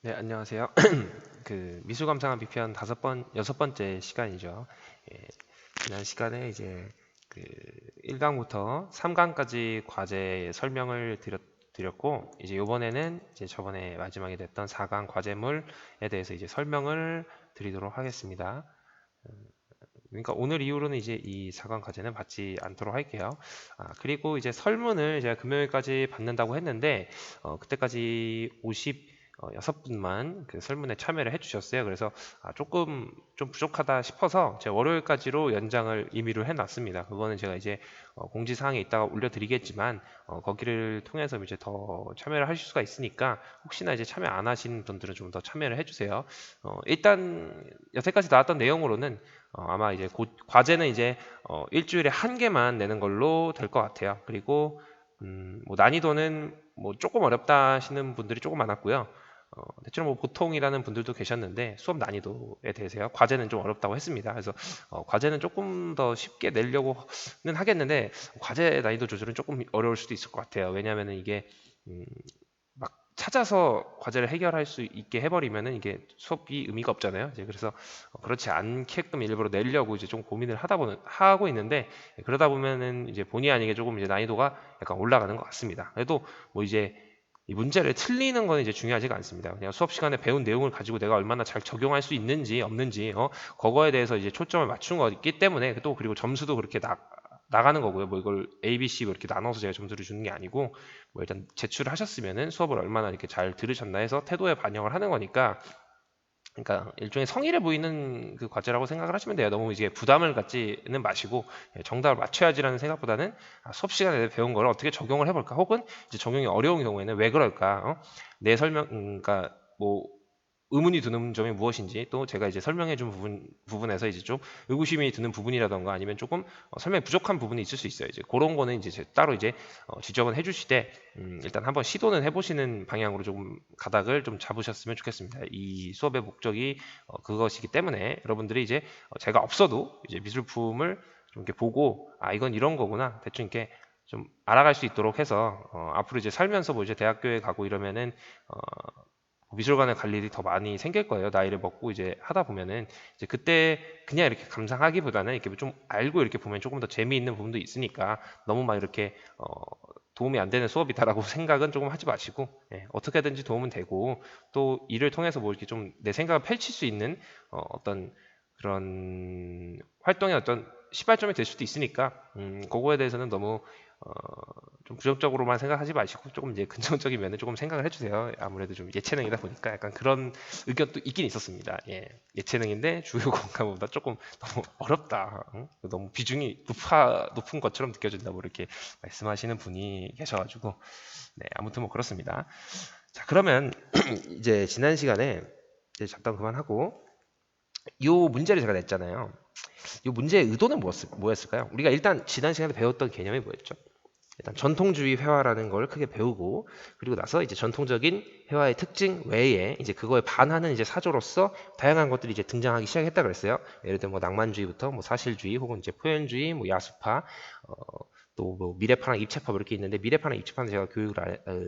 네, 안녕하세요. 미술 감상한 비편 여섯 번째 시간이죠. 예, 지난 시간에 이제 그 1강부터 3강까지 과제 설명을 드렸고, 이제 이번에는 이제 저번에 마지막에 됐던 4강 과제물에 대해서 이제 설명을 드리도록 하겠습니다. 그러니까 오늘 이후로는 이제 이 4강 과제는 받지 않도록 할게요. 그리고 이제 설문을 제가 금요일까지 받는다고 했는데, 그때까지 56분만 그 설문에 참여를 해주셨어요. 그래서 조금 좀 부족하다 싶어서 제가 월요일까지로 연장을 임의로 해놨습니다. 그거는 제가 이제 공지사항에 있다가 올려드리겠지만, 거기를 통해서 이제 더 참여를 하실 수가 있으니까, 혹시나 이제 참여 안 하신 분들은 좀 더 참여를 해주세요. 일단 여태까지 나왔던 내용으로는 아마 이제 과제는 이제 일주일에 한 개만 내는 걸로 될 것 같아요. 그리고 뭐 난이도는 뭐 조금 어렵다 하시는 분들이 조금 많았고요. 대체로 뭐 보통이라는 분들도 계셨는데 수업 난이도에 대해서요. 과제는 좀 어렵다고 했습니다. 그래서 과제는 조금 더 쉽게 내려고는 하겠는데 과제 난이도 조절은 조금 어려울 수도 있을 것 같아요. 왜냐하면 이게 음, 막 찾아서 과제를 해결할 수 있게 해버리면은 이게 수업이 의미가 없잖아요. 이제 그래서 그렇지 않게끔 일부러 내려고 이제 좀 고민을 하고 있는데, 그러다 보면은 이제 본의 아니게 조금 이제 난이도가 약간 올라가는 것 같습니다. 그래도 뭐 이제 이 문제를 틀리는 건 이제 중요하지가 않습니다. 그냥 수업 시간에 배운 내용을 가지고 내가 얼마나 잘 적용할 수 있는지 없는지 그거에 대해서 이제 초점을 맞춘 거기 때문에, 또 그리고 점수도 그렇게 나가는 거고요. 뭐 이걸 A, B, C 뭐 이렇게 나눠서 제가 점수를 주는 게 아니고, 뭐 일단 제출을 하셨으면은 수업을 얼마나 이렇게 잘 들으셨나 해서 태도에 반영을 하는 거니까, 그러니까 일종의 성의를 보이는 그 과제라고 생각을 하시면 돼요. 너무 이제 부담을 갖지는 마시고 정답을 맞춰야지라는 생각보다는 수업 시간에 배운 걸 어떻게 적용을 해볼까, 혹은 이제 적용이 어려운 경우에는 왜 그럴까, 내 설명, 그러니까 뭐 의문이 드는 점이 무엇인지, 또 제가 이제 설명해 준 부분에서 이제 좀 의구심이 드는 부분이라던가, 아니면 조금 설명이 부족한 부분이 있을 수 있어요. 이제 그런 거는 이제 따로 이제 지적은 해주시되, 일단 한번 시도는 해보시는 방향으로 조금 가닥을 좀 잡으셨으면 좋겠습니다. 이 수업의 목적이 그것이기 때문에 여러분들이 이제 제가 없어도 이제 미술품을 좀 이렇게 보고, 이건 이런 거구나 대충 이렇게 좀 알아갈 수 있도록 해서, 앞으로 이제 살면서 뭐 이제 대학교에 가고 이러면은 미술관에 갈 일이 더 많이 생길 거예요. 나이를 먹고 이제 하다 보면은, 이제 그때 그냥 이렇게 감상하기보다는 이렇게 좀 알고 이렇게 보면 조금 더 재미있는 부분도 있으니까, 너무 막 이렇게 도움이 안 되는 수업이다라고 생각은 조금 하지 마시고, 어떻게든지 도움은 되고, 또 이를 통해서 뭐 이렇게 좀 내 생각을 펼칠 수 있는 어떤 그런 활동의 어떤 시발점이 될 수도 있으니까, 그거에 대해서는 너무 어, 좀 부정적으로만 생각하지 마시고 조금 이제 긍정적인 면에 조금 생각을 해주세요. 아무래도 좀 예체능이다 보니까 약간 그런 의견도 있긴 있었습니다. 예체능인데 주요 공과보다 조금 너무 어렵다, 너무 비중이 높은 것처럼 느껴진다고 이렇게 말씀하시는 분이 계셔가지고, 네, 아무튼 뭐 그렇습니다. 자, 그러면 이제 지난 시간에 이제 잡담 그만하고 이 문제를 제가 냈잖아요. 이 문제의 의도는 뭐였을까요? 우리가 일단 지난 시간에 배웠던 개념이 뭐였죠? 일단 전통주의 회화라는 걸 크게 배우고, 그리고 나서 이제 전통적인 회화의 특징 외에 이제 그거에 반하는 이제 사조로서 다양한 것들이 이제 등장하기 시작했다 그랬어요. 예를 들어 뭐 낭만주의부터 뭐 사실주의, 혹은 이제 표현주의, 뭐 야수파, 또 뭐 미래파랑 입체파 이렇게 있는데, 미래파랑 입체파는 제가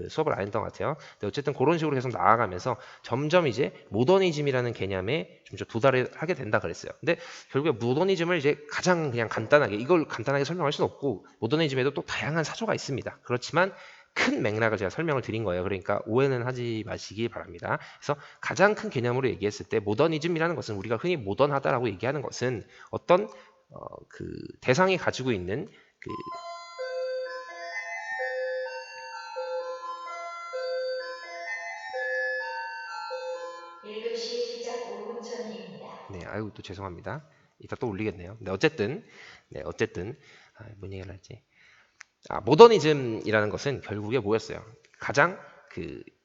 수업을 안 했던 것 같아요. 근데 어쨌든 그런 식으로 계속 나아가면서 점점 이제 모더니즘이라는 개념에 좀 도달을 하게 된다 그랬어요. 근데 결국에 모더니즘을 이제 가장 그냥 간단하게, 이걸 간단하게 설명할 수는 없고, 모더니즘에도 또 다양한 사조가 있습니다. 그렇지만 큰 맥락을 제가 설명을 드린 거예요. 그러니까 오해는 하지 마시기 바랍니다. 그래서 가장 큰 개념으로 얘기했을 때, 모더니즘이라는 것은, 우리가 흔히 모던하다라고 얘기하는 것은 어떤 그 대상이 가지고 있는 그 일급시 시작 5분 전입니다. 네, 아유, 또 죄송합니다. 이따 또 올리겠네요. 네, 어쨌든 뭔 얘기를 할지. 모더니즘이라는 것은 결국에 뭐였어요? 가장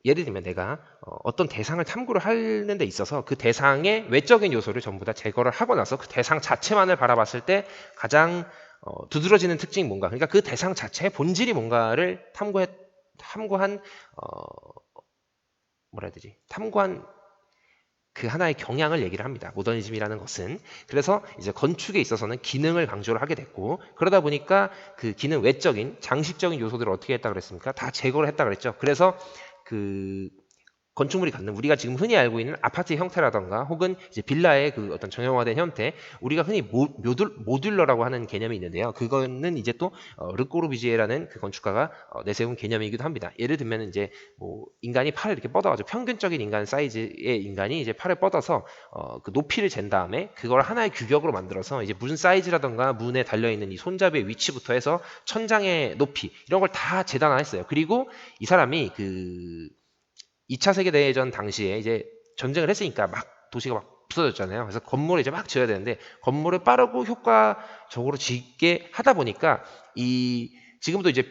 예를 들면 내가 어떤 대상을 탐구를 하는 데 있어서 그 대상의 외적인 요소를 전부 다 제거를 하고 나서 그 대상 자체만을 바라봤을 때 가장 두드러지는 특징이 뭔가, 그러니까 그 대상 자체의 본질이 뭔가를 탐구한 뭐라 해야 되지? 탐구한 그 하나의 경향을 얘기를 합니다. 모더니즘이라는 것은. 그래서 이제 건축에 있어서는 기능을 강조를 하게 됐고, 그러다 보니까 그 기능 외적인 장식적인 요소들을 어떻게 했다 그랬습니까? 다 제거를 했다 그랬죠. 그래서 그 건축물이 갖는 우리가 지금 흔히 알고 있는 아파트 형태라던가 혹은 이제 빌라의 그 어떤 정형화된 형태, 우리가 흔히 모듈러라고 하는 개념이 있는데요. 그거는 이제 또 르꼬르비지에라는 그 건축가가 내세운 개념이기도 합니다. 예를 들면 이제 뭐 인간이 팔을 이렇게 뻗어가지고 평균적인 인간 사이즈의 인간이 이제 팔을 뻗어서 그 높이를 잰 다음에 그걸 하나의 규격으로 만들어서 이제 문 사이즈라던가 문에 달려 있는 이 손잡이의 위치부터 해서 천장의 높이 이런 걸 다 재단화했어요. 그리고 이 사람이 그 2차 세계대전 당시에 이제 전쟁을 했으니까 막 도시가 막 부서졌잖아요. 그래서 건물을 이제 막 지어야 되는데 건물을 빠르고 효과적으로 짓게 하다 보니까 지금도 이제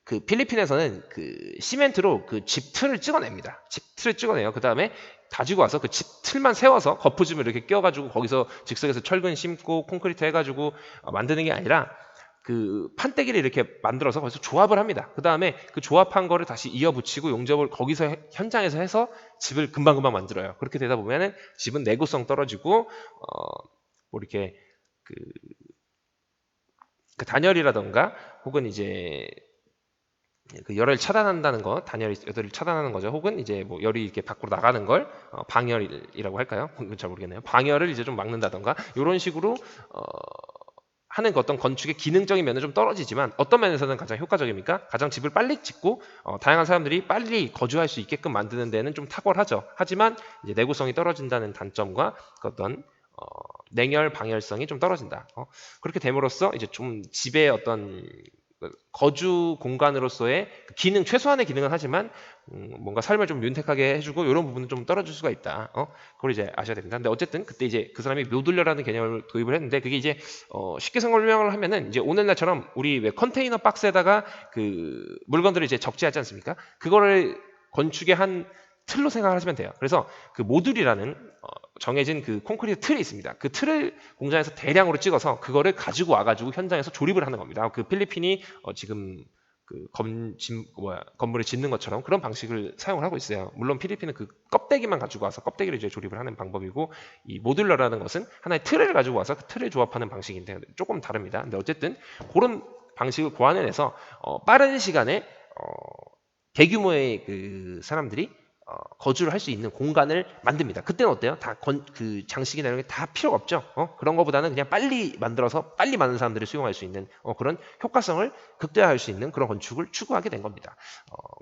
그 필리핀에서는 그 시멘트로 그 집 틀을 찍어냅니다. 집 틀을 찍어내요. 그 다음에 가지고 와서 그 집 틀만 세워서 거푸집을 이렇게 끼워가지고 거기서 즉석에서 철근 심고 콘크리트 해가지고 만드는 게 아니라 그 판때기를 이렇게 만들어서 거기서 조합을 합니다. 그 다음에 그 조합한 거를 다시 이어붙이고 용접을 거기서 현장에서 해서 집을 금방금방 만들어요. 그렇게 되다 보면은 집은 내구성 떨어지고 뭐 이렇게 그 단열이라던가 혹은 이제 그 열을 차단한다는 거, 열을 차단하는 거죠. 혹은 이제 뭐 열이 이렇게 밖으로 나가는 걸 방열이라고 할까요? 그건 잘 모르겠네요. 방열을 이제 좀 막는다던가 이런 식으로 하는 그 어떤 건축의 기능적인 면은 좀 떨어지지만 어떤 면에서는 가장 효과적입니까? 가장 집을 빨리 짓고 다양한 사람들이 빨리 거주할 수 있게끔 만드는 데는 좀 탁월하죠. 하지만 이제 내구성이 떨어진다는 단점과 그 어떤 냉열 방열성이 좀 떨어진다. 그렇게 됨으로써 이제 좀 집의 어떤 거주 공간으로서의 기능, 최소한의 기능은 하지만 뭔가 삶을 좀 윤택하게 해주고 이런 부분은 좀 떨어질 수가 있다. 그걸 이제 아셔야 됩니다. 근데 어쨌든 그때 이제 그 사람이 모듈러라는 개념을 도입을 했는데 그게 이제 쉽게 설명을 하면은 이제 오늘날처럼 우리 왜 컨테이너 박스에다가 그 물건들을 이제 적재하지 않습니까? 그거를 건축의 한 틀로 생각하시면 돼요. 그래서 그 모듈이라는 정해진 그 콘크리트 틀이 있습니다. 그 틀을 공장에서 대량으로 찍어서 그거를 가지고 와가지고 현장에서 조립을 하는 겁니다. 그 필리핀이 지금 그 건물을 짓는 것처럼 그런 방식을 사용을 하고 있어요. 물론 필리핀은 그 껍데기만 가지고 와서 껍데기를 이제 조립을 하는 방법이고 이 모듈러라는 것은 하나의 틀을 가지고 와서 그 틀을 조합하는 방식인데 조금 다릅니다. 근데 어쨌든 그런 방식을 고안해내서 빠른 시간에 대규모의 그 사람들이 거주를 할 수 있는 공간을 만듭니다. 그때는 어때요? 다 그 장식이나 이런 게 다 필요가 없죠. 그런 것보다는 그냥 빨리 만들어서 빨리 많은 사람들이 수용할 수 있는 그런 효과성을 극대화할 수 있는 그런 건축을 추구하게 된 겁니다.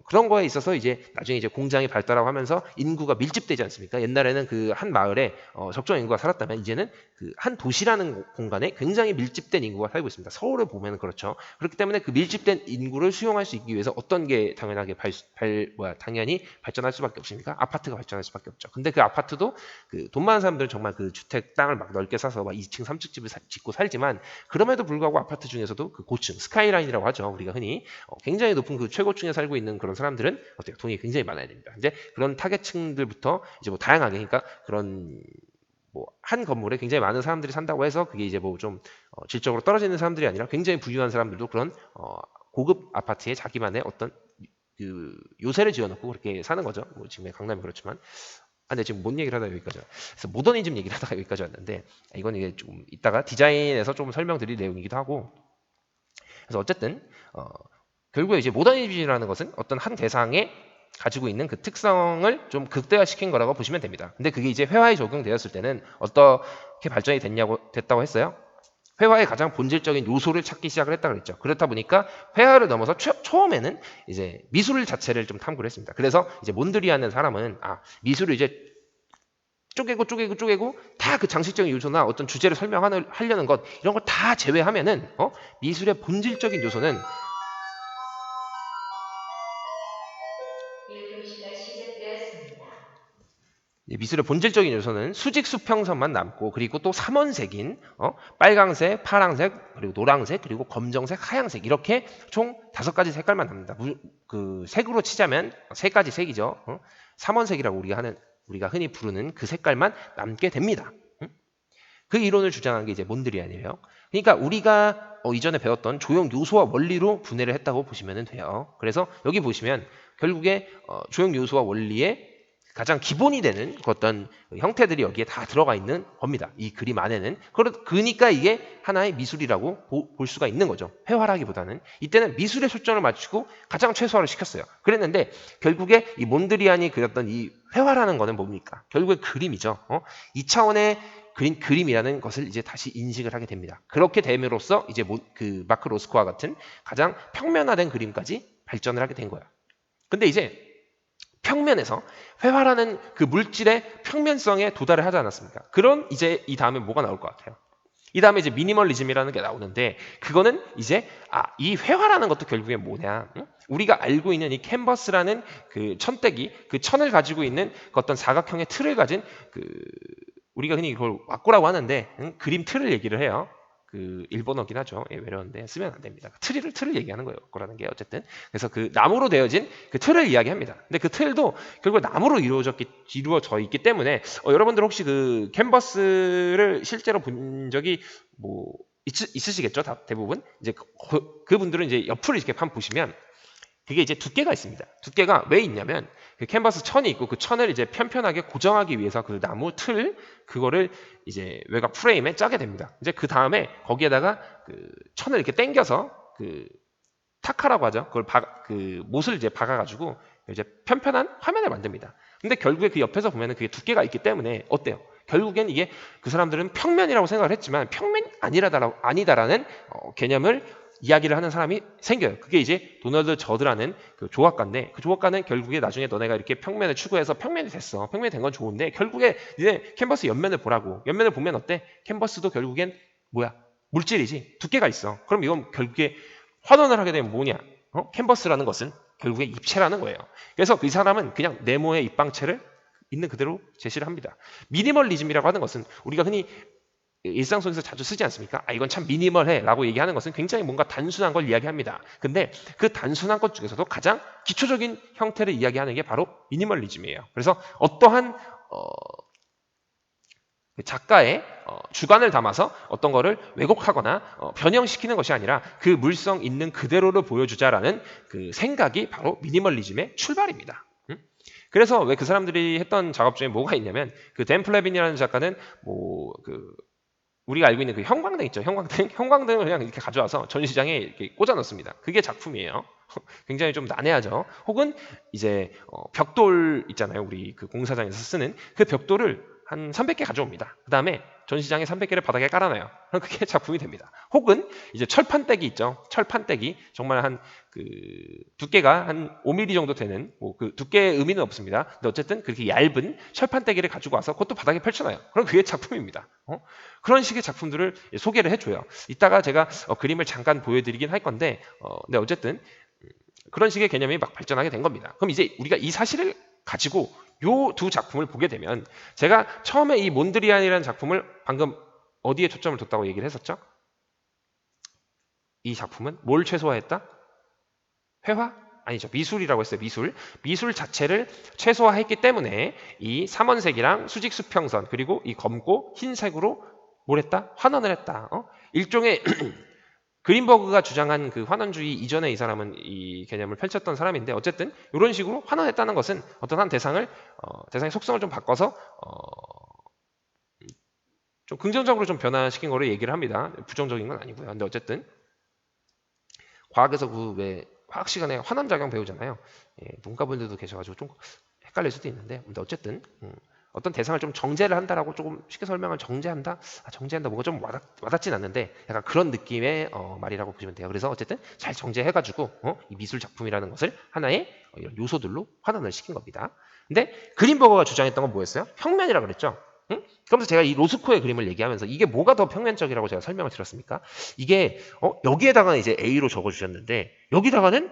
그런 거에 있어서 이제 나중에 이제 공장이 발달하고 하면서 인구가 밀집되지 않습니까? 옛날에는 그 한 마을에 적정 인구가 살았다면 이제는 그 한 도시라는 공간에 굉장히 밀집된 인구가 살고 있습니다. 서울을 보면 그렇죠. 그렇기 때문에 그 밀집된 인구를 수용할 수 있기 위해서 어떤 게 당연하게 당연히 발전할 수밖에 없습니까? 아파트가 발전할 수밖에 없죠. 근데 그 아파트도 그 돈 많은 사람들은 정말 그 주택 땅을 막 넓게 사서 막 2층, 3층 집을 짓고 살지만 그럼에도 불구하고 아파트 중에서도 그 고층, 스카이라인이라고 하죠. 우리가 흔히 굉장히 높은 그 최고층에 살고 있는 그런 사람들은 어때요? 돈이 굉장히 많아야 됩니다. 이제 그런 타겟층들부터 이제 뭐 다양하게 그러니까 그런 뭐 한 건물에 굉장히 많은 사람들이 산다고 해서 그게 이제 뭐 좀 질적으로 떨어지는 사람들이 아니라 굉장히 부유한 사람들도 그런 고급 아파트에 자기만의 어떤 그 요새를 지어놓고 그렇게 사는 거죠. 뭐 지금의 강남이 그렇지만. 근데 지금 뭔 얘기를 하다가 여기까지 그래서 모더니즘 얘기를 하다가 여기까지 왔는데 이건 이게 좀 이따가 디자인에서 좀 설명드릴 내용이기도 하고 그래서 어쨌든 결국에 이제 모더니즘이라는 것은 어떤 한 대상에 가지고 있는 그 특성을 좀 극대화시킨 거라고 보시면 됩니다. 근데 그게 이제 회화에 적용되었을 때는 어떻게 발전이 됐다고 했어요? 회화의 가장 본질적인 요소를 찾기 시작을 했다고 그랬죠. 그렇다 보니까 회화를 넘어서 처음에는 이제 미술 자체를 좀 탐구를 했습니다. 그래서 이제 몬드리안이라는 사람은 미술을 이제 쪼개고 다 그 장식적인 요소나 어떤 주제를 설명하려는 것 이런 걸 다 제외하면은 미술의 본질적인 요소는 1급시가 시작되었습니다. 미술의 본질적인 요소는 수직 수평선만 남고 그리고 또 삼원색인 빨강색, 파랑색, 그리고 노랑색, 그리고 검정색, 하양색 이렇게 총 5가지 색깔만 남는다. 그 색으로 치자면 3가지 색이죠. 삼원색이라고 우리가 흔히 부르는 그 색깔만 남게 됩니다. 그 이론을 주장한 게 이제 몬드리안이에요. 그러니까 우리가 이전에 배웠던 조형 요소와 원리로 분해를 했다고 보시면 돼요. 그래서 여기 보시면 결국에 조형 요소와 원리의 가장 기본이 되는 그 어떤 형태들이 여기에 다 들어가 있는 겁니다. 이 그림 안에는. 그러니까 이게 하나의 미술이라고 볼 수가 있는 거죠. 회화라기보다는. 이때는 미술에 초점을 맞추고 가장 최소화를 시켰어요. 그랬는데 결국에 이 몬드리안이 그렸던 이 회화라는 거는 뭡니까? 결국에 그림이죠. 2차원의 그림이라는 것을 이제 다시 인식을 하게 됩니다. 그렇게 됨으로써 이제 그 마크 로스코와 같은 가장 평면화된 그림까지 발전을 하게 된 거예요. 근데 이제 평면에서 회화라는 그 물질의 평면성에 도달을 하지 않았습니까? 그럼 이제 이 다음에 뭐가 나올 것 같아요? 이 다음에 이제 미니멀리즘이라는 게 나오는데 그거는 이제 이 회화라는 것도 결국에 뭐냐? 응? 우리가 알고 있는 이 캔버스라는 그 천대기, 그 천을 가지고 있는 그 어떤 사각형의 틀을 가진 그 우리가 흔히 그걸 왁구라고 하는데 그림 틀을 얘기를 해요. 그 일본어긴 하죠. 외래어인데 쓰면 안 됩니다. 틀을 얘기하는 거예요. 거라는 게 어쨌든 그래서 그 나무로 되어진 그 틀을 이야기합니다. 근데 그 틀도 결국 나무로 이루어져 있기 때문에 여러분들 혹시 그 캔버스를 실제로 본 적이 뭐 있으시겠죠? 대부분 이제 그분들은 이제 옆을 이렇게 보시면 그게 이제 두께가 있습니다. 두께가 왜 있냐면 그 캔버스 천이 있고 그 천을 이제 편편하게 고정하기 위해서 그 나무 틀 그거를 이제 외곽 프레임에 짜게 됩니다. 이제 그 다음에 거기에다가 그 천을 이렇게 당겨서 그 타카라고 하죠. 그걸 그 못을 이제 박아가지고 이제 편편한 화면을 만듭니다. 근데 결국에 그 옆에서 보면은 그게 두께가 있기 때문에 어때요? 결국엔 이게 그 사람들은 평면이라고 생각을 했지만 평면이 아니다라는 개념을 이야기를 하는 사람이 생겨요. 그게 이제 도널드 저드라는 그 조각가인데 그 조각가는 결국에 나중에 너네가 이렇게 평면을 추구해서 평면이 됐어. 평면이 된 건 좋은데 결국에 이제 캔버스 옆면을 보라고. 옆면을 보면 어때? 캔버스도 결국엔 뭐야? 물질이지. 두께가 있어. 그럼 이건 결국에 환원을 하게 되면 뭐냐? 캔버스라는 것은 결국에 입체라는 거예요. 그래서 이 사람은 그냥 네모의 입방체를 있는 그대로 제시를 합니다. 미니멀리즘이라고 하는 것은 우리가 흔히 일상 속에서 자주 쓰지 않습니까? 이건 참 미니멀해 라고 얘기하는 것은 굉장히 뭔가 단순한 걸 이야기합니다. 근데 그 단순한 것 중에서도 가장 기초적인 형태를 이야기하는 게 바로 미니멀리즘이에요. 그래서 어떠한 작가의 주관을 담아서 어떤 거를 왜곡하거나 변형시키는 것이 아니라 그 물성 있는 그대로를 보여주자라는 그 생각이 바로 미니멀리즘의 출발입니다. 그래서 왜 그 사람들이 했던 작업 중에 뭐가 있냐면 그 댄 플레빈이라는 작가는 뭐 그 우리가 알고 있는 그 형광등 있죠. 형광등을 그냥 이렇게 가져와서 전시장에 이렇게 꽂아 넣습니다. 그게 작품이에요. 굉장히 좀 난해하죠. 혹은 이제 벽돌 있잖아요. 우리 그 공사장에서 쓰는 그 벽돌을 한 300개 가져옵니다. 그 다음에 전시장에 300개를 바닥에 깔아놔요. 그럼 그게 작품이 됩니다. 혹은 이제 철판떼기 있죠. 철판떼기 정말 한 그 두께가 한 5mm 정도 되는 뭐 그 두께의 의미는 없습니다. 근데 어쨌든 그렇게 얇은 철판떼기를 가지고 와서 그것도 바닥에 펼쳐놔요. 그럼 그게 작품입니다. 그런 식의 작품들을 소개를 해줘요. 이따가 제가 그림을 잠깐 보여드리긴 할 건데 근데 어쨌든 그런 식의 개념이 막 발전하게 된 겁니다. 그럼 이제 우리가 이 사실을 가지고 요 두 작품을 보게 되면 제가 처음에 이 몬드리안이라는 작품을 방금 어디에 초점을 뒀다고 얘기를 했었죠? 이 작품은 뭘 최소화했다? 회화? 아니죠. 미술이라고 했어요. 미술 자체를 최소화했기 때문에 이 삼원색이랑 수직 수평선 그리고 이 검고 흰색으로 뭘 했다? 환원을 했다. 일종의 그린버그가 주장한 그 환원주의 이전에 이 사람은 이 개념을 펼쳤던 사람인데 어쨌든 이런 식으로 환원했다는 것은 어떤 한 대상의 속성을 좀 바꿔서 좀 긍정적으로 좀 변화시킨 거를 얘기를 합니다. 부정적인 건 아니고요. 근데 어쨌든 과학에서 그 왜 화학 시간에 환원작용 배우잖아요. 문과분들도 계셔가지고 좀 헷갈릴 수도 있는데 근데 어쨌든 어떤 대상을 좀 정제를 한다라고 조금 쉽게 설명을 정제한다? 정제한다 뭐가 좀 와닿진 않는데 약간 그런 느낌의 말이라고 보시면 돼요. 그래서 어쨌든 잘 정제해가지고 이 미술 작품이라는 것을 하나의 이런 요소들로 환원을 시킨 겁니다. 근데 그린버거가 주장했던 건 뭐였어요? 평면이라고 그랬죠. 응? 그러면서 제가 이 로스코의 그림을 얘기하면서 이게 뭐가 더 평면적이라고 제가 설명을 드렸습니까? 이게 여기에다가는 이제 A로 적어주셨는데 여기다가는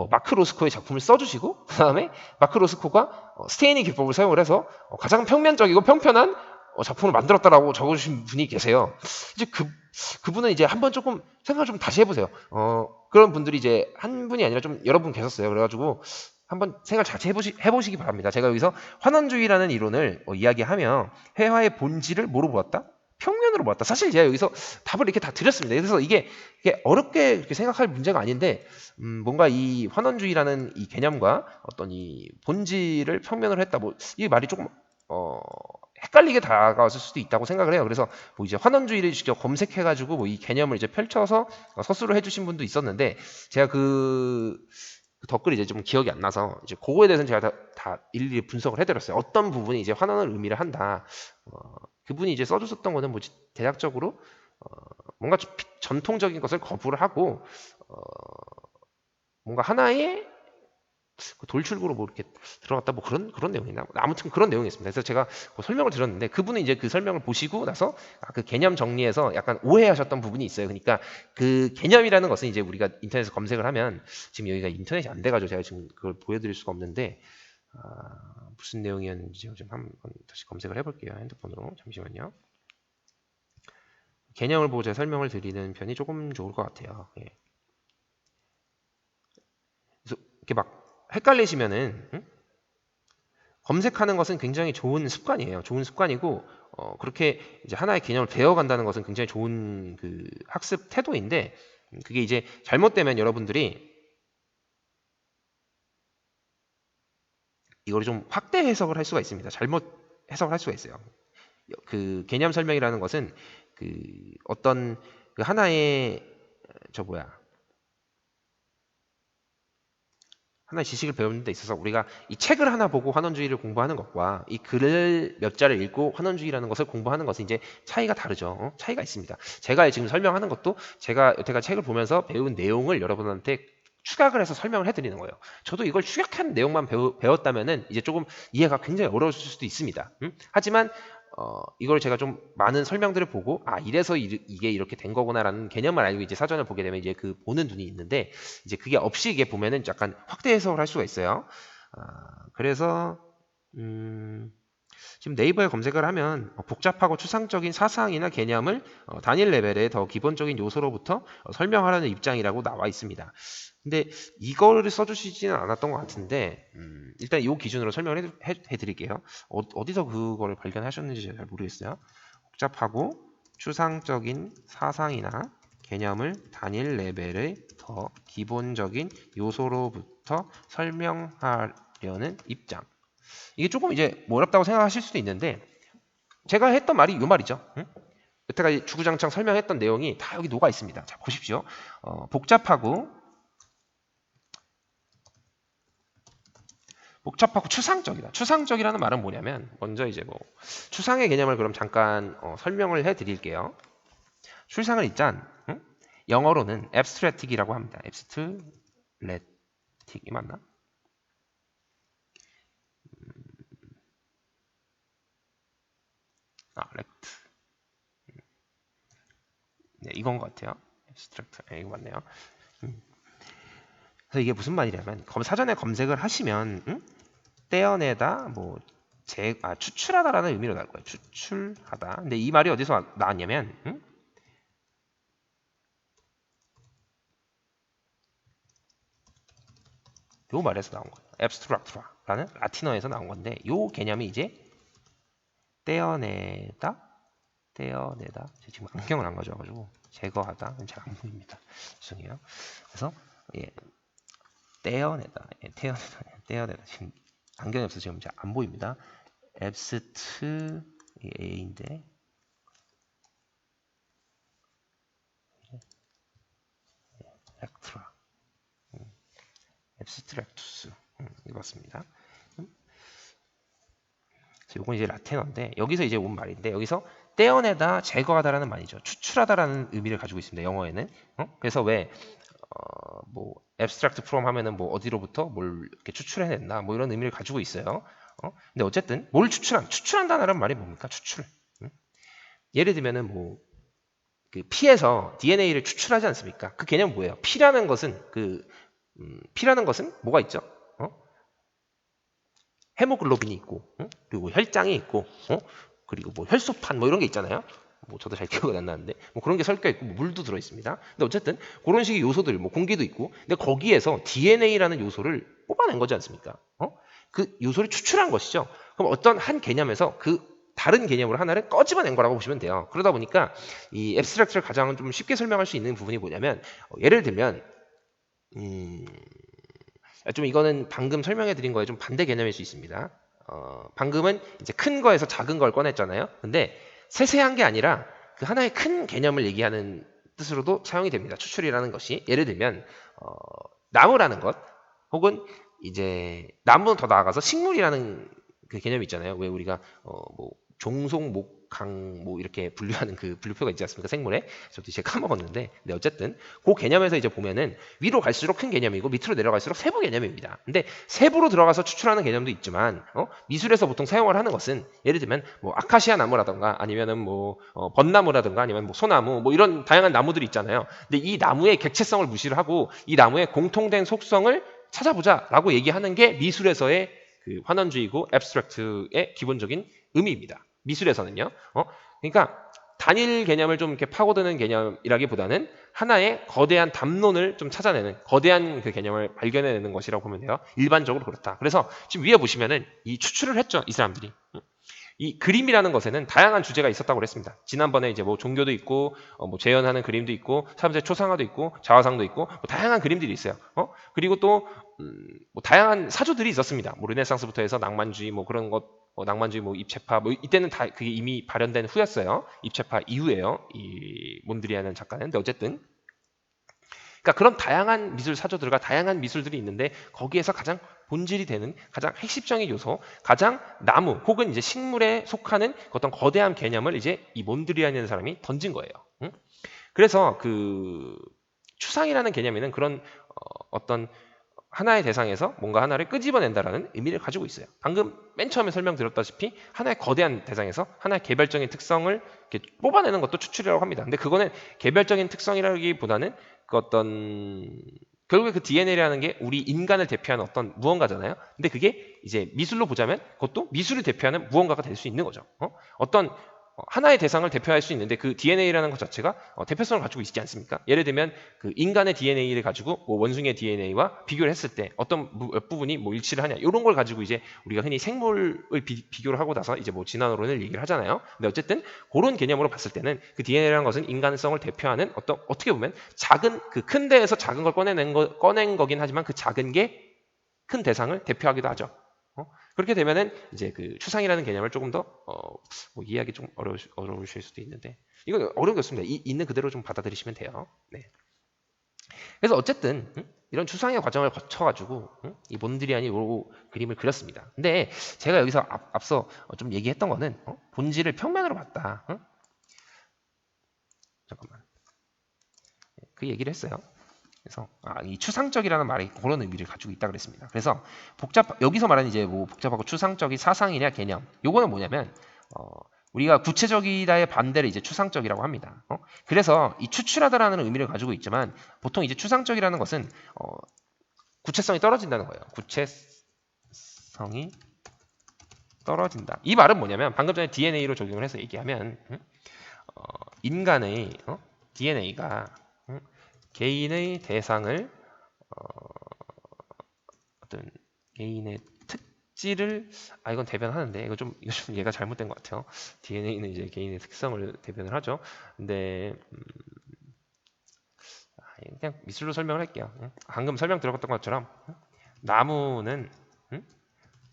마크 로스코의 작품을 써주시고 그 다음에 마크 로스코가 스테이닝 기법을 사용을 해서 가장 평면적이고 평편한 작품을 만들었다라고 적어주신 분이 계세요. 이제 그분은 이제 한번 조금 생각을 좀 다시 해보세요. 그런 분들이 이제 한 분이 아니라 좀 여러 분 계셨어요. 그래가지고 한번 생각을 잘 해보시기 바랍니다. 제가 여기서 환원주의라는 이론을 이야기하며 회화의 본질을 뭐로 보았다? 평면으로 모았다. 사실 제가 여기서 답을 이렇게 다 드렸습니다. 그래서 이게 어렵게 이렇게 생각할 문제가 아닌데 뭔가 이 환원주의라는 이 개념과 어떤 이 본질을 평면으로 했다. 뭐 이 말이 조금 헷갈리게 다가왔을 수도 있다고 생각을 해요. 그래서 뭐 이제 환원주의를 직접 검색해가지고 뭐 이 개념을 이제 펼쳐서 서술을 해주신 분도 있었는데 제가 그 댓글이 이제 좀 기억이 안 나서 이제 그거에 대해서는 제가 다 일일이 분석을 해드렸어요. 어떤 부분이 이제 환원을 의미를 한다. 그분이 이제 써주셨던 거는 뭐 대략적으로 뭔가 전통적인 것을 거부를 하고 뭔가 하나의 그 돌출구로 뭐 이렇게 들어갔다 뭐 그런 내용이나 아무튼 그런 내용이었습니다. 그래서 제가 그 설명을 드렸는데 그분은 이제 그 설명을 보시고 나서 그 개념 정리에서 약간 오해하셨던 부분이 있어요. 그러니까 그 개념이라는 것은 이제 우리가 인터넷에서 검색을 하면 지금 여기가 인터넷이 안 돼가지고 제가 지금 그걸 보여드릴 수가 없는데 무슨 내용이었는지 좀 한번 다시 검색을 해볼게요. 핸드폰으로 잠시만요. 개념을 보고 제가 설명을 드리는 편이 조금 좋을 것 같아요. 예. 그래서 이렇게 막 헷갈리시면은 검색하는 것은 굉장히 좋은 습관이에요. 좋은 습관이고 그렇게 이제 하나의 개념을 배워간다는 것은 굉장히 좋은 그 학습 태도인데 그게 이제 잘못되면 여러분들이 이걸 좀 확대 해석을 할 수가 있습니다. 잘못 해석을 할 수가 있어요. 그 개념 설명이라는 것은 그 어떤 그 하나의 하나의 지식을 배우는 데 있어서 우리가 이 책을 하나 보고 환원주의를 공부하는 것과 이 글을 몇 자를 읽고 환원주의라는 것을 공부하는 것은 이제 차이가 다르죠. 차이가 있습니다. 제가 지금 설명하는 것도 제가 여태까지 책을 보면서 배운 내용을 여러분한테 추각을 해서 설명을 해드리는 거예요. 저도 이걸 추격한 내용만 배웠다면은 이제 조금 이해가 굉장히 어려우실 수도 있습니다. 하지만 이걸 제가 좀 많은 설명들을 보고 이래서 이게 이렇게 된 거구나라는 개념을 알고 이제 사전을 보게 되면 이제 그 보는 눈이 있는데 이제 그게 없이 이게 보면은 약간 확대 해석을 할 수가 있어요. 그래서 지금 네이버에 검색을 하면 복잡하고 추상적인 사상이나 개념을 단일 레벨의 더 기본적인 요소로부터 설명하라는 입장이라고 나와 있습니다. 근데 이거를 써주시지는 않았던 것 같은데 일단 이 기준으로 설명을 해드릴게요. 어디서 그거를 발견하셨는지 잘 모르겠어요. 복잡하고 추상적인 사상이나 개념을 단일 레벨의 더 기본적인 요소로부터 설명하려는 입장. 이게 조금 이제 어렵다고 생각하실 수도 있는데 제가 했던 말이 이 말이죠. 여태까지 주구장창 설명했던 내용이 다 여기 녹아 있습니다. 자, 보십시오. 복잡하고 추상적이다. 추상적이라는 말은 뭐냐면 먼저 이제 뭐 추상의 개념을 그럼 잠깐 설명을 해드릴게요. 추상을 일단 영어로는 abstract이라고 합니다. abstract이 맞나? rect. 네, 이건 것 같아요. abstract. 네, 이거 맞네요. 그래서 이게 무슨 말이냐면 사전에 검색을 하시면 떼어내다 뭐 추출하다라는 의미로 나올 거예요. 추출하다. 근데 이 말이 어디서 나왔냐면 요 말에서 나온 거예요. abstract라는 라틴어에서 나온 건데 요 개념이 이제 떼어내다. 제가 지금 안경을 안 가져와가지고 제거하다. 잘 안 보입니다. 죄송해요. 그래서 떼어내다. 지금 안경이 없어서 지금 잘 안 보입니다. abstract A인데 abstractus 이거 맞습니다. 이건 이제 라틴어인데 여기서 이제 온 말인데 여기서 떼어내다, 제거하다라는 말이죠. 추출하다라는 의미를 가지고 있습니다. 영어에는. 그래서 뭐 abstract from 하면은 뭐 어디로부터 뭘 이렇게 추출해낸다 뭐 이런 의미를 가지고 있어요. 근데 어쨌든 뭘 추출한다는 말이 뭡니까? 추출. 예를 들면은 뭐 그 피에서 DNA를 추출하지 않습니까? 그 개념은 뭐예요? 피라는 것은 뭐가 있죠? 헤모글로빈이 있고, 그리고 혈장이 있고, 그리고 뭐 혈소판 뭐 이런 게 있잖아요. 뭐 저도 잘 기억은 안 나는데 뭐 그런 게 섞여 있고 뭐 물도 들어 있습니다. 근데 어쨌든 그런 식의 요소들, 뭐 공기도 있고, 근데 거기에서 DNA라는 요소를 뽑아낸 거지 않습니까? 그 요소를 추출한 것이죠. 그럼 어떤 한 개념에서 그 다른 개념으로 하나를 꺼집어낸 거라고 보시면 돼요. 그러다 보니까 이 앱스트랙트를 가장 좀 쉽게 설명할 수 있는 부분이 뭐냐면 예를 들면 좀 이거는 방금 설명해 드린 거에 좀 반대 개념일 수 있습니다. 방금은 이제 큰 거에서 작은 걸 꺼냈잖아요. 근데 세세한 게 아니라 그 하나의 큰 개념을 얘기하는 뜻으로도 사용이 됩니다. 추출이라는 것이. 예를 들면 나무라는 것 혹은 이제 나무는 더 나아가서 식물이라는 그 개념이 있잖아요. 왜 우리가 뭐 종속, 목, 강, 뭐 이렇게 분류하는 그 분류표가 있지 않습니까? 생물에. 저도 이제 까먹었는데. 근데 어쨌든 그 개념에서 이제 보면은 위로 갈수록 큰 개념이고 밑으로 내려갈수록 세부 개념입니다. 근데 세부로 들어가서 추출하는 개념도 있지만 미술에서 보통 사용을 하는 것은 예를 들면 뭐 아카시아 나무라던가 아니면은 뭐 벚나무라던가 아니면 뭐 소나무 뭐 이런 다양한 나무들이 있잖아요. 근데 이 나무의 객체성을 무시를 하고 이 나무의 공통된 속성을 찾아보자라고 얘기하는 게 미술에서의 그 환원주의고 앱스트랙트의 기본적인 의미입니다. 미술에서는요. 그러니까 단일 개념을 좀 이렇게 파고드는 개념이라기보다는 하나의 거대한 담론을 좀 찾아내는 거대한 그 개념을 발견해내는 것이라고 보면 돼요. 일반적으로 그렇다. 그래서 지금 위에 보시면은 이 추출을 했죠. 이 사람들이. 이 그림이라는 것에는 다양한 주제가 있었다고 그랬습니다. 지난번에 이제 뭐 종교도 있고, 뭐 재현하는 그림도 있고, 사람들의 초상화도 있고, 자화상도 있고, 뭐 다양한 그림들이 있어요. 그리고 또 뭐 다양한 사조들이 있었습니다. 뭐 르네상스부터 해서 낭만주의 뭐 그런 것, 낭만주의 뭐 입체파, 뭐 이때는 다 그게 이미 발현된 후였어요. 입체파 이후에요. 이 몬드리안이라는 작가는. 근데 어쨌든. 그러니까 그런 다양한 미술 사조들과 다양한 미술들이 있는데 거기에서 가장 본질이 되는 가장 핵심적인 요소, 가장 나무 혹은 이제 식물에 속하는 어떤 거대한 개념을 이제 이 몬드리안이라는 사람이 던진 거예요. 그래서 그 추상이라는 개념에는 그런 어떤 하나의 대상에서 뭔가 하나를 끄집어낸다라는 의미를 가지고 있어요. 방금 맨 처음에 설명드렸다시피 하나의 거대한 대상에서 하나의 개별적인 특성을 이렇게 뽑아내는 것도 추출이라고 합니다. 근데 그거는 개별적인 특성이라기보다는 그 어떤 결국에 그 DNA라는 게 우리 인간을 대표하는 어떤 무언가잖아요. 근데 그게 이제 미술로 보자면 그것도 미술을 대표하는 무언가가 될 수 있는 거죠. 어떤 하나의 대상을 대표할 수 있는데 그 DNA라는 것 자체가 대표성을 가지고 있지 않습니까? 예를 들면 그 인간의 DNA를 가지고 뭐 원숭이의 DNA와 비교를 했을 때 어떤 몇 부분이 뭐 일치를 하냐 이런 걸 가지고 이제 우리가 흔히 생물을 비교를 하고 나서 이제 뭐 진화론을 얘기를 하잖아요. 근데 어쨌든 그런 개념으로 봤을 때는 그 DNA라는 것은 인간성을 대표하는 어떻게 보면 작은 그 큰 데에서 작은 걸 꺼낸 거긴 하지만 그 작은 게 큰 대상을 대표하기도 하죠. 그렇게 되면은 이제 그 추상이라는 개념을 조금 더 뭐 이해하기 좀 어려우실 수도 있는데 이건 어려운 게 없습니다. 있는 그대로 좀 받아들이시면 돼요. 네. 그래서 어쨌든 이런 추상의 과정을 거쳐가지고 이 몬드리안이 요 그림을 그렸습니다. 근데 제가 여기서 앞서 좀 얘기했던 거는 본질을 평면으로 봤다. 잠깐만. 그 얘기를 했어요. 그래서 이 추상적이라는 말이 그런 의미를 가지고 있다 그랬습니다. 그래서 여기서 말하는 이제 뭐 복잡하고 추상적인 사상이냐 개념. 요거는 뭐냐면 우리가 구체적이다의 반대를 이제 추상적이라고 합니다. 그래서 이 추출하다라는 의미를 가지고 있지만 보통 이제 추상적이라는 것은 구체성이 떨어진다는 거예요. 구체성이 떨어진다. 이 말은 뭐냐면 방금 전에 DNA로 적용을 해서 얘기하면 인간의 DNA가 개인의 대상을 어떤 개인의 특질을 이건 대변하는데 이거 좀 얘가 잘못된 것 같아요. DNA는 이제 개인의 특성을 대변을 하죠. 근데 그냥 미술로 설명을 할게요. 방금 설명드렸던 것처럼 나무는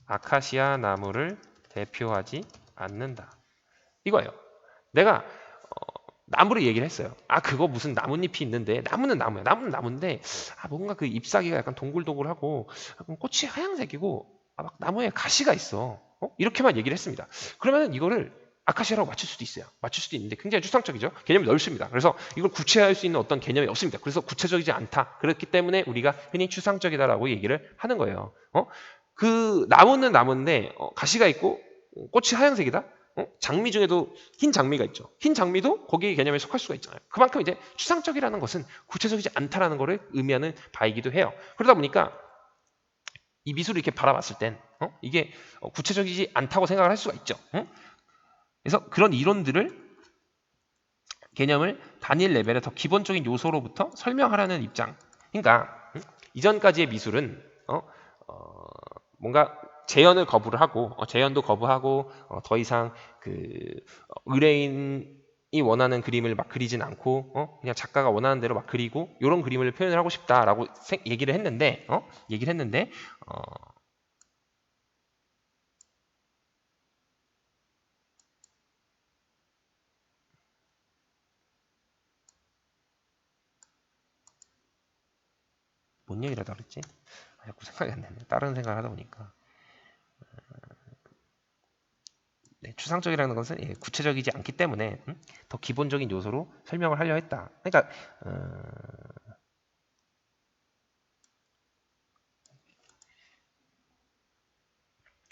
아카시아 나무를 대표하지 않는다. 이거예요. 내가 나무를 얘기를 했어요. 그거 무슨 나뭇잎이 있는데 나무는 나무야. 나무는 나무인데 뭔가 그 잎사귀가 약간 동글동글하고 꽃이 하얀색이고 막 나무에 가시가 있어. 이렇게만 얘기를 했습니다. 그러면 이거를 아카시아라고 맞출 수도 있어요. 맞출 수도 있는데 굉장히 추상적이죠. 개념이 넓습니다. 그래서 이걸 구체화할 수 있는 어떤 개념이 없습니다. 그래서 구체적이지 않다. 그렇기 때문에 우리가 흔히 추상적이다라고 얘기를 하는 거예요. 그 나무는 나무인데 가시가 있고 꽃이 하얀색이다. 장미 중에도 흰 장미가 있죠. 흰 장미도 거기 개념에 속할 수가 있잖아요. 그만큼 이제 추상적이라는 것은 구체적이지 않다라는 것을 의미하는 바이기도 해요. 그러다 보니까 이 미술을 이렇게 바라봤을 땐 이게 구체적이지 않다고 생각을 할 수가 있죠. 그래서 그런 이론들을 개념을 단일 레벨의 더 기본적인 요소로부터 설명하라는 입장. 그러니까 이전까지의 미술은 뭔가 재현을 거부를 하고 재현도 거부하고 더 이상 의뢰인이 원하는 그림을 막 그리진 않고 그냥 작가가 원하는 대로 막 그리고 이런 그림을 표현을 하고 싶다라고 얘기를 했는데 뭔 얘기를 하다 그랬지? 자꾸 생각이 안 나네. 다른 생각을 하다 보니까. 네, 추상적이라는 것은 구체적이지 않기 때문에 더 기본적인 요소로 설명을 하려 했다. 그러니까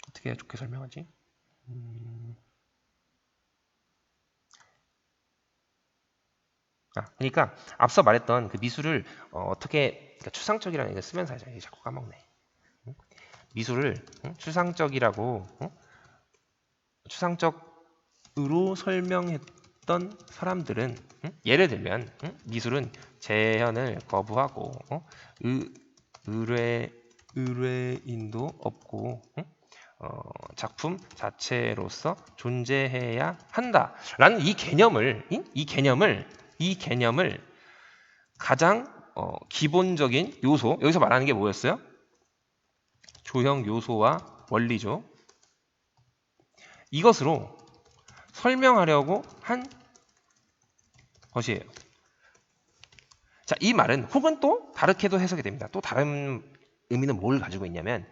어떻게 해야 좋게 설명하지? 그러니까 앞서 말했던 그 미술을 어떻게 그러니까 추상적이라는 걸 쓰면서 하자. 자꾸 까먹네. 미술을 추상적이라고 추상적으로 설명했던 사람들은 예를 들면 미술은 재현을 거부하고 의뢰인도 없고 작품 자체로서 존재해야 한다라는 이 개념을 가장 기본적인 요소 여기서 말하는 게 뭐였어요? 조형 요소와 원리죠. 이것으로 설명하려고 한 것이에요. 자, 이 말은 혹은 또 다르게도 해석이 됩니다. 또 다른 의미는 뭘 가지고 있냐면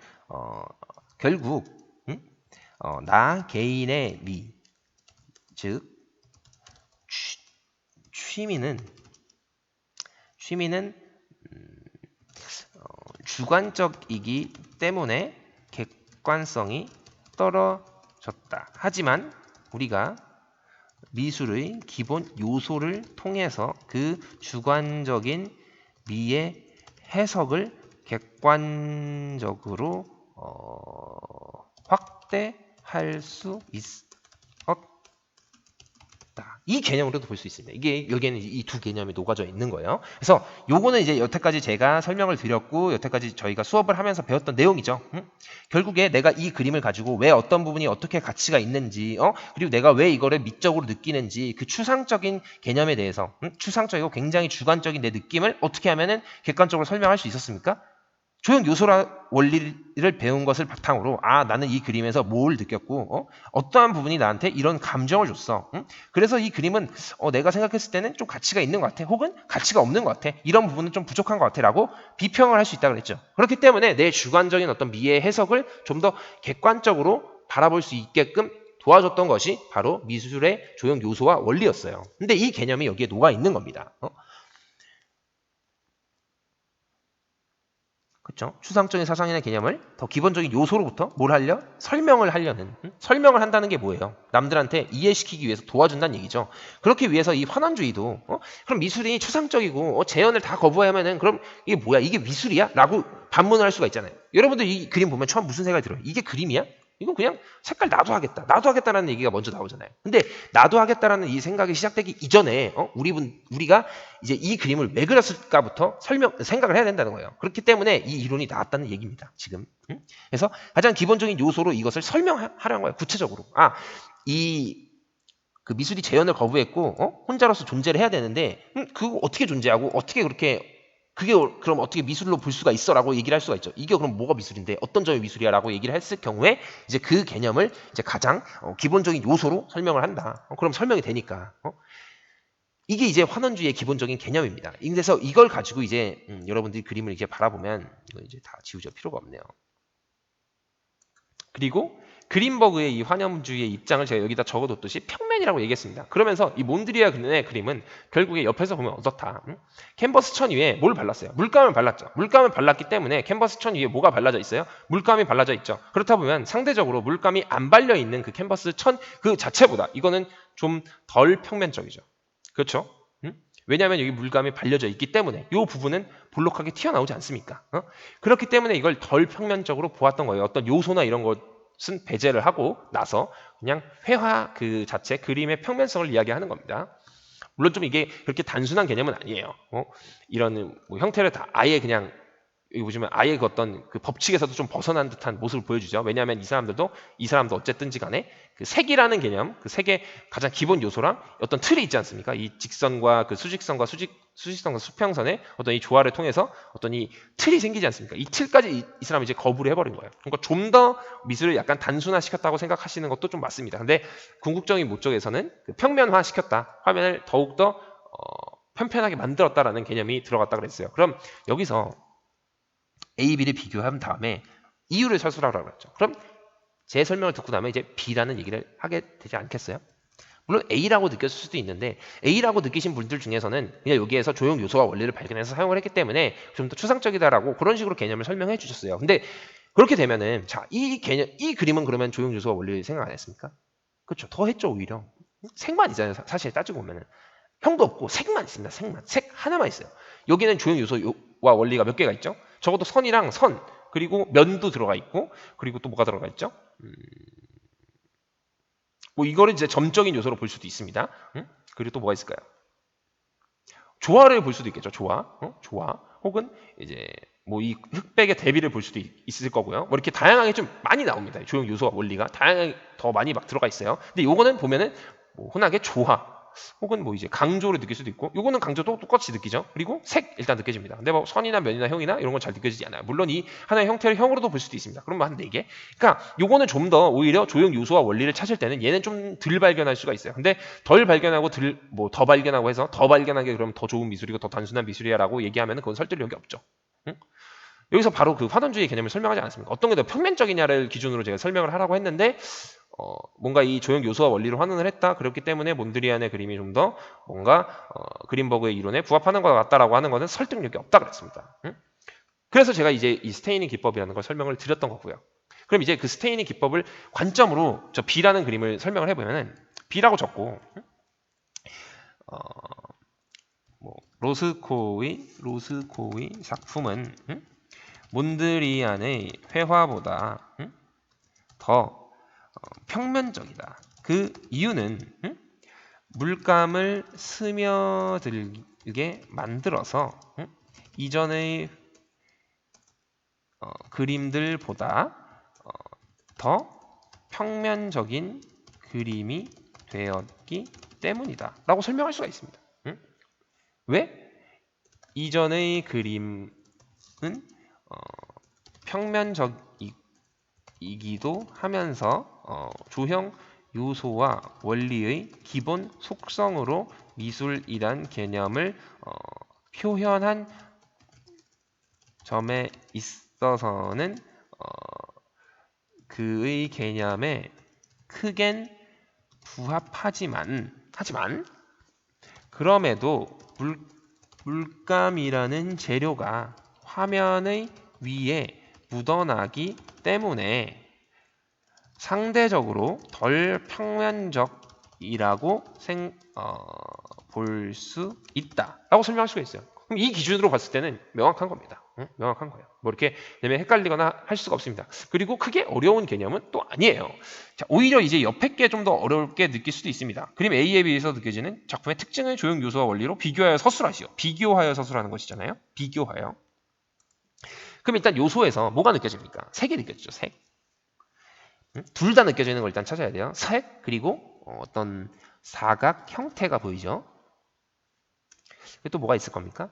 결국 나 개인의 미, 즉 취미는 주관적이기 때문에 객관성이 떨어졌다. 하지만 우리가 미술의 기본 요소를 통해서 그 주관적인 미의 해석을 객관적으로 확대할 수 있다. 이 개념으로도 볼 수 있습니다. 이게 여기에는 이 두 개념이 녹아져 있는 거예요. 그래서 요거는 이제 여태까지 제가 설명을 드렸고 여태까지 저희가 수업을 하면서 배웠던 내용이죠. 결국에 내가 이 그림을 가지고 왜 어떤 부분이 어떻게 가치가 있는지 그리고 내가 왜 이거를 미적으로 느끼는지 그 추상적인 개념에 대해서 추상적이고 굉장히 주관적인 내 느낌을 어떻게 하면은 객관적으로 설명할 수 있었습니까? 조형 요소라 원리를 배운 것을 바탕으로 나는 이 그림에서 뭘 느꼈고 어떠한 부분이 나한테 이런 감정을 줬어. 그래서 이 그림은 내가 생각했을 때는 좀 가치가 있는 것 같아. 혹은 가치가 없는 것 같아. 이런 부분은 좀 부족한 것 같아. 라고 비평을 할 수 있다고 그랬죠. 그렇기 때문에 내 주관적인 어떤 미의 해석을 좀 더 객관적으로 바라볼 수 있게끔 도와줬던 것이 바로 미술의 조형 요소와 원리였어요. 근데 이 개념이 여기에 녹아 있는 겁니다. 그렇죠? 추상적인 사상이나 개념을 더 기본적인 요소로부터 뭘 하려? 설명을 하려는 설명을 한다는 게 뭐예요? 남들한테 이해시키기 위해서 도와준다는 얘기죠. 그렇기 위해서 이 환원주의도 그럼 미술이 추상적이고 재현을 다 거부하면은 그럼 이게 뭐야? 이게 미술이야? 라고 반문을 할 수가 있잖아요. 여러분들 이 그림 보면 처음 무슨 생각이 들어요? 이게 그림이야? 이건 그냥 색깔 나도 하겠다라는 얘기가 먼저 나오잖아요. 근데 나도 하겠다라는 이 생각이 시작되기 이전에 우리가 이제 이 그림을 왜 그렸을까부터 생각을 해야 된다는 거예요. 그렇기 때문에 이 이론이 나왔다는 얘기입니다. 지금. 그래서 가장 기본적인 요소로 이것을 설명하려는 거예요. 구체적으로. 그 미술이 재현을 거부했고 혼자로서 존재를 해야 되는데 그거 어떻게 존재하고 어떻게 그게 그럼 어떻게 미술로 볼 수가 있어라고 얘기를 할 수가 있죠. 이게 그럼 뭐가 미술인데 어떤 점이 미술이야라고 얘기를 했을 경우에 이제 그 개념을 이제 가장 기본적인 요소로 설명을 한다. 그럼 설명이 되니까. 이게 이제 환원주의의 기본적인 개념입니다. 그래서 이걸 가지고 이제 여러분들이 그림을 이렇게 바라보면 이거 이제 다 지우실 필요가 없네요. 그리고 그린버그의 이 환원주의의 입장을 제가 여기다 적어뒀듯이 평면이라고 얘기했습니다. 그러면서 이 몬드리아의 그림은 결국에 옆에서 보면 어떻다. 캔버스 천 위에 뭘 발랐어요? 물감을 발랐죠. 물감을 발랐기 때문에 캔버스 천 위에 뭐가 발라져 있어요? 물감이 발라져 있죠. 그렇다 보면 상대적으로 물감이 안 발려 있는 그 캔버스 천 그 자체보다 이거는 좀 덜 평면적이죠. 그렇죠? 왜냐하면 여기 물감이 발려져 있기 때문에 이 부분은 볼록하게 튀어나오지 않습니까? 그렇기 때문에 이걸 덜 평면적으로 보았던 거예요. 어떤 요소나 이런 것은 배제를 하고 나서 그냥 회화 그 자체 그림의 평면성을 이야기하는 겁니다. 물론 좀 이게 그렇게 단순한 개념은 아니에요. 이런 뭐 형태를 다 아예 그냥 여기 보시면 아예 그 어떤 그 법칙에서도 좀 벗어난 듯한 모습을 보여주죠. 왜냐하면 이 사람도 어쨌든지 간에 그 색이라는 개념, 그 색의 가장 기본 요소랑 어떤 틀이 있지 않습니까? 이 직선과 그 수직선과 수직선과 수평선의 어떤 이 조화를 통해서 어떤 이 틀이 생기지 않습니까? 이 틀까지 이 사람이 이제 거부를 해버린 거예요. 그러니까 좀 더 미술을 약간 단순화시켰다고 생각하시는 것도 좀 맞습니다. 근데 궁극적인 목적에서는 그 평면화시켰다. 화면을 더욱더 편편하게 만들었다라는 개념이 들어갔다 그랬어요. 그럼 여기서 A, B를 비교한 다음에 이유를 설술하라고 그랬죠. 그럼 제 설명을 듣고 나면 이제 B라는 얘기를 하게 되지 않겠어요? 물론 A라고 느꼈을 수도 있는데 A라고 느끼신 분들 중에서는 그냥 여기에서 조형 요소와 원리를 발견해서 사용을 했기 때문에 좀 더 추상적이다라고 그런 식으로 개념을 설명해 주셨어요. 근데 그렇게 되면은 자, 이 개념, 이 그림은 그러면 조형 요소와 원리를 생각 안 했습니까? 그렇죠. 더 했죠, 오히려. 색만 있잖아요. 사실 따지고 보면은. 형도 없고 색만 있습니다. 색만. 색 하나만 있어요. 여기는 조형 요소와 원리가 몇 개가 있죠? 적어도 선이랑 선, 그리고 면도 들어가 있고, 그리고 또 뭐가 들어가 있죠? 뭐 이거를 이제 점적인 요소로 볼 수도 있습니다. 그리고 또 뭐가 있을까요? 조화를 볼 수도 있겠죠. 조화, 조화, 혹은 이제 뭐 이 흑백의 대비를 볼 수도 있을 거고요. 뭐 이렇게 다양하게 좀 많이 나옵니다. 조형 요소와 원리가 다양하게 더 많이 막 들어가 있어요. 근데 요거는 보면은 뭐 흔하게 조화, 혹은 뭐 이제 강조를 느낄 수도 있고, 요거는 강조도 똑같이 느끼죠. 그리고 색 일단 느껴집니다. 근데 뭐 선이나 면이나 형이나 이런 건 잘 느껴지지 않아요. 물론 이 하나의 형태를 형으로도 볼 수도 있습니다. 그러면 한 4개. 그러니까 요거는 좀 더 오히려 조형 요소와 원리를 찾을 때는 얘는 좀 덜 발견할 수가 있어요. 근데 덜 발견하고 더 발견하고 해서 더 발견하게 그러면 더 좋은 미술이고 더 단순한 미술이야라고 얘기하면 그건 설득력이 없죠. 응? 여기서 바로 그 환원주의 개념을 설명하지 않았습니까? 어떤 게 더 평면적이냐를 기준으로 제가 설명을 하라고 했는데 뭔가 이 조형 요소와 원리를 환원을 했다. 그렇기 때문에 몬드리안의 그림이 좀 더 뭔가 그린버그의 이론에 부합하는 것 같다라고 하는 것은 설득력이 없다 그랬습니다. 응? 그래서 제가 이제 이 스테이닝 기법이라는 걸 설명을 드렸던 거고요. 그럼 이제 그 스테이닝 기법을 관점으로 저 B라는 그림을 설명을 해보면은 B라고 적고 뭐 로스코의 작품은 몬드리안의 회화보다 더 평면적이다. 그 이유는 물감을 스며들게 만들어서 이전의 그림들보다 더 평면적인 그림이 되었기 때문이다 라고 설명할 수가 있습니다. 왜? 이전의 그림은 평면적이기도 하면서 조형 요소와 원리의 기본 속성으로 미술이란 개념을 표현한 점에 있어서는 그의 개념에 크겐 부합하지만 그럼에도 물감이라는 재료가 화면의 위에 묻어나기 때문에 상대적으로 덜 평면적이라고 볼 수 있다라고 설명할 수가 있어요. 그럼 이 기준으로 봤을 때는 명확한 겁니다. 명확한 거예요. 뭐 이렇게 되면 헷갈리거나 할 수가 없습니다. 그리고 크게 어려운 개념은 또 아니에요. 자, 오히려 이제 옆에 게 좀 더 어렵게 느낄 수도 있습니다. 그림 A에 비해서 느껴지는 작품의 특징을 조형 요소와 원리로 비교하여 서술하시오. 비교하여 서술하는 것이잖아요. 비교하여. 그럼 일단 요소에서 뭐가 느껴집니까? 색이 느껴지죠. 색. 둘 다 느껴지는 걸 일단 찾아야 돼요. 색 그리고 어떤 사각 형태가 보이죠. 또 뭐가 있을 겁니까?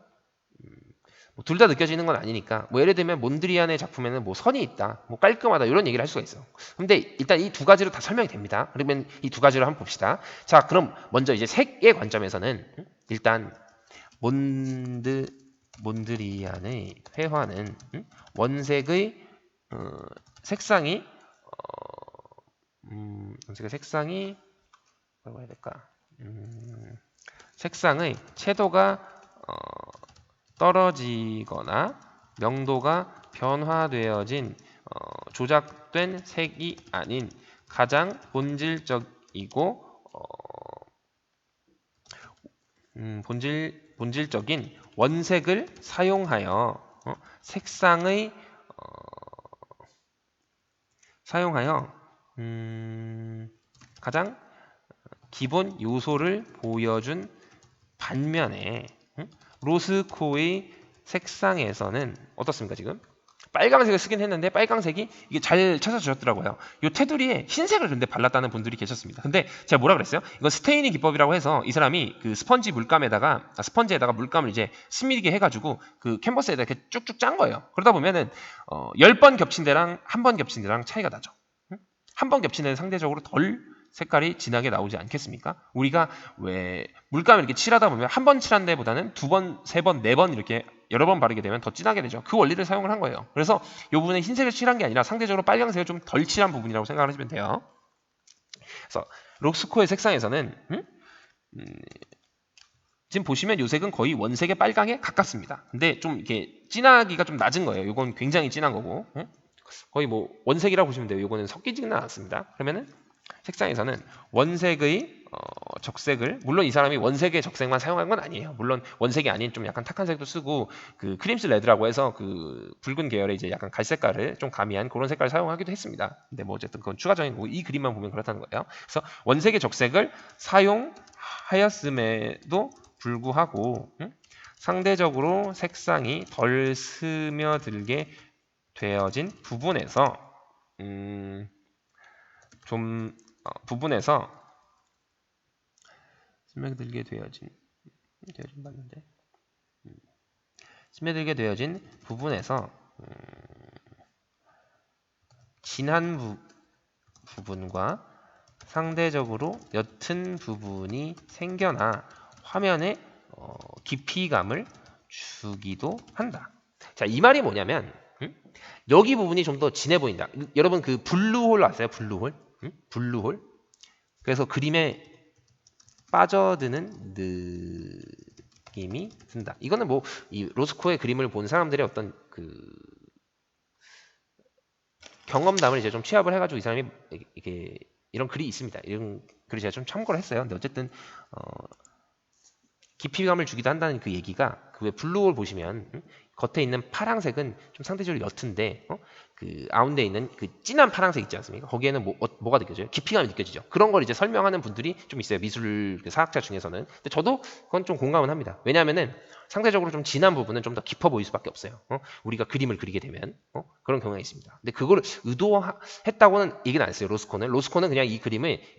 뭐 둘 다 느껴지는 건 아니니까 뭐 예를 들면 몬드리안의 작품에는 뭐 선이 있다, 뭐 깔끔하다 이런 얘기를 할 수가 있어요. 근데 일단 이 두 가지로 다 설명이 됩니다. 그러면 이 두 가지로 한번 봅시다. 자, 그럼 먼저 이제 색의 관점에서는 일단 몬드리안의 회화는 원색의 색상이 뭐라고 해야 될까? 색상의 채도가 떨어지거나 명도가 변화되어진 조작된 색이 아닌 가장 본질적이고 본질적인 원색을 사용하여 가장 기본 요소를 보여준 반면에 로스코의 색상에서는 어떻습니까 지금? 빨강색을 쓰긴 했는데 빨강색이 이게 잘 찾아주셨더라고요. 이 테두리에 흰색을 근데 발랐다는 분들이 계셨습니다. 근데 제가 뭐라 그랬어요? 이건 스테이닝 기법이라고 해서 이 사람이 그 스펀지에다가 물감을 이제 스미게 해가지고 그 캔버스에다 이렇게 쭉쭉 짠 거예요. 그러다 보면은 10번 겹친 데랑 한 번 겹친 데랑 차이가 나죠. 한 번 겹친 데는 상대적으로 덜 색깔이 진하게 나오지 않겠습니까? 우리가 왜 물감을 이렇게 칠하다 보면 한 번 칠한 데보다는 두 번, 세 번, 네 번 이렇게 여러 번 바르게 되면 더 진하게 되죠. 그 원리를 사용을 한 거예요. 그래서 이 부분에 흰색을 칠한 게 아니라 상대적으로 빨간색을 좀 덜 칠한 부분이라고 생각을 하시면 돼요. 그래서 록스코의 색상에서는 지금 보시면 요 색은 거의 원색의 빨강에 가깝습니다. 근데 좀 이렇게 진하기가 좀 낮은 거예요. 이건 굉장히 진한 거고 거의 뭐 원색이라고 보시면 돼요. 이거는 섞이지는 않았습니다. 그러면은 색상에서는 원색의 적색을, 물론 이 사람이 원색의 적색만 사용한 건 아니에요. 물론 원색이 아닌 좀 약간 탁한 색도 쓰고 그 크림스 레드라고 해서 그 붉은 계열의 이제 약간 갈색깔을 좀 가미한 그런 색깔을 사용하기도 했습니다. 근데 뭐 어쨌든 그건 추가적인 거고 이 그림만 보면 그렇다는 거예요. 그래서 원색의 적색을 사용하였음에도 불구하고 상대적으로 색상이 덜 스며들게 되어진 부분에서 스며들게 되어진 부분에서 진한 부분과 상대적으로 옅은 부분이 생겨나 화면에 깊이감을 주기도 한다. 자, 이 말이 뭐냐면 여기 부분이 좀 더 진해 보인다. 여러분 그 블루홀 아세요? 블루홀? 블루홀? 그래서 그림에 빠져드는 느낌이 든다. 이거는 뭐 이 로스코의 그림을 본 사람들의 어떤 그 경험담을 이제 좀 취합을 해가지고 이 사람이 이게 이런 글이 있습니다. 이런 글을 제가 좀 참고를 했어요. 근데 어쨌든 깊이감을 주기도 한다는 그 얘기가 그 왜 블루홀 보시면 겉에 있는 파란색은 좀 상대적으로 옅은데 그 가운데 있는 그 진한 파란색 있지 않습니까? 거기에는 뭐가 느껴져요? 깊이감이 느껴지죠. 그런 걸 이제 설명하는 분들이 좀 있어요. 미술 그 사학자 중에서는. 근데 저도 그건 좀 공감은 합니다. 왜냐하면은 상대적으로 좀 진한 부분은 좀 더 깊어 보일 수밖에 없어요. 우리가 그림을 그리게 되면 그런 경우가 있습니다. 근데 그걸 의도했다고는 얘기는 안 했어요. 로스코는 그냥 이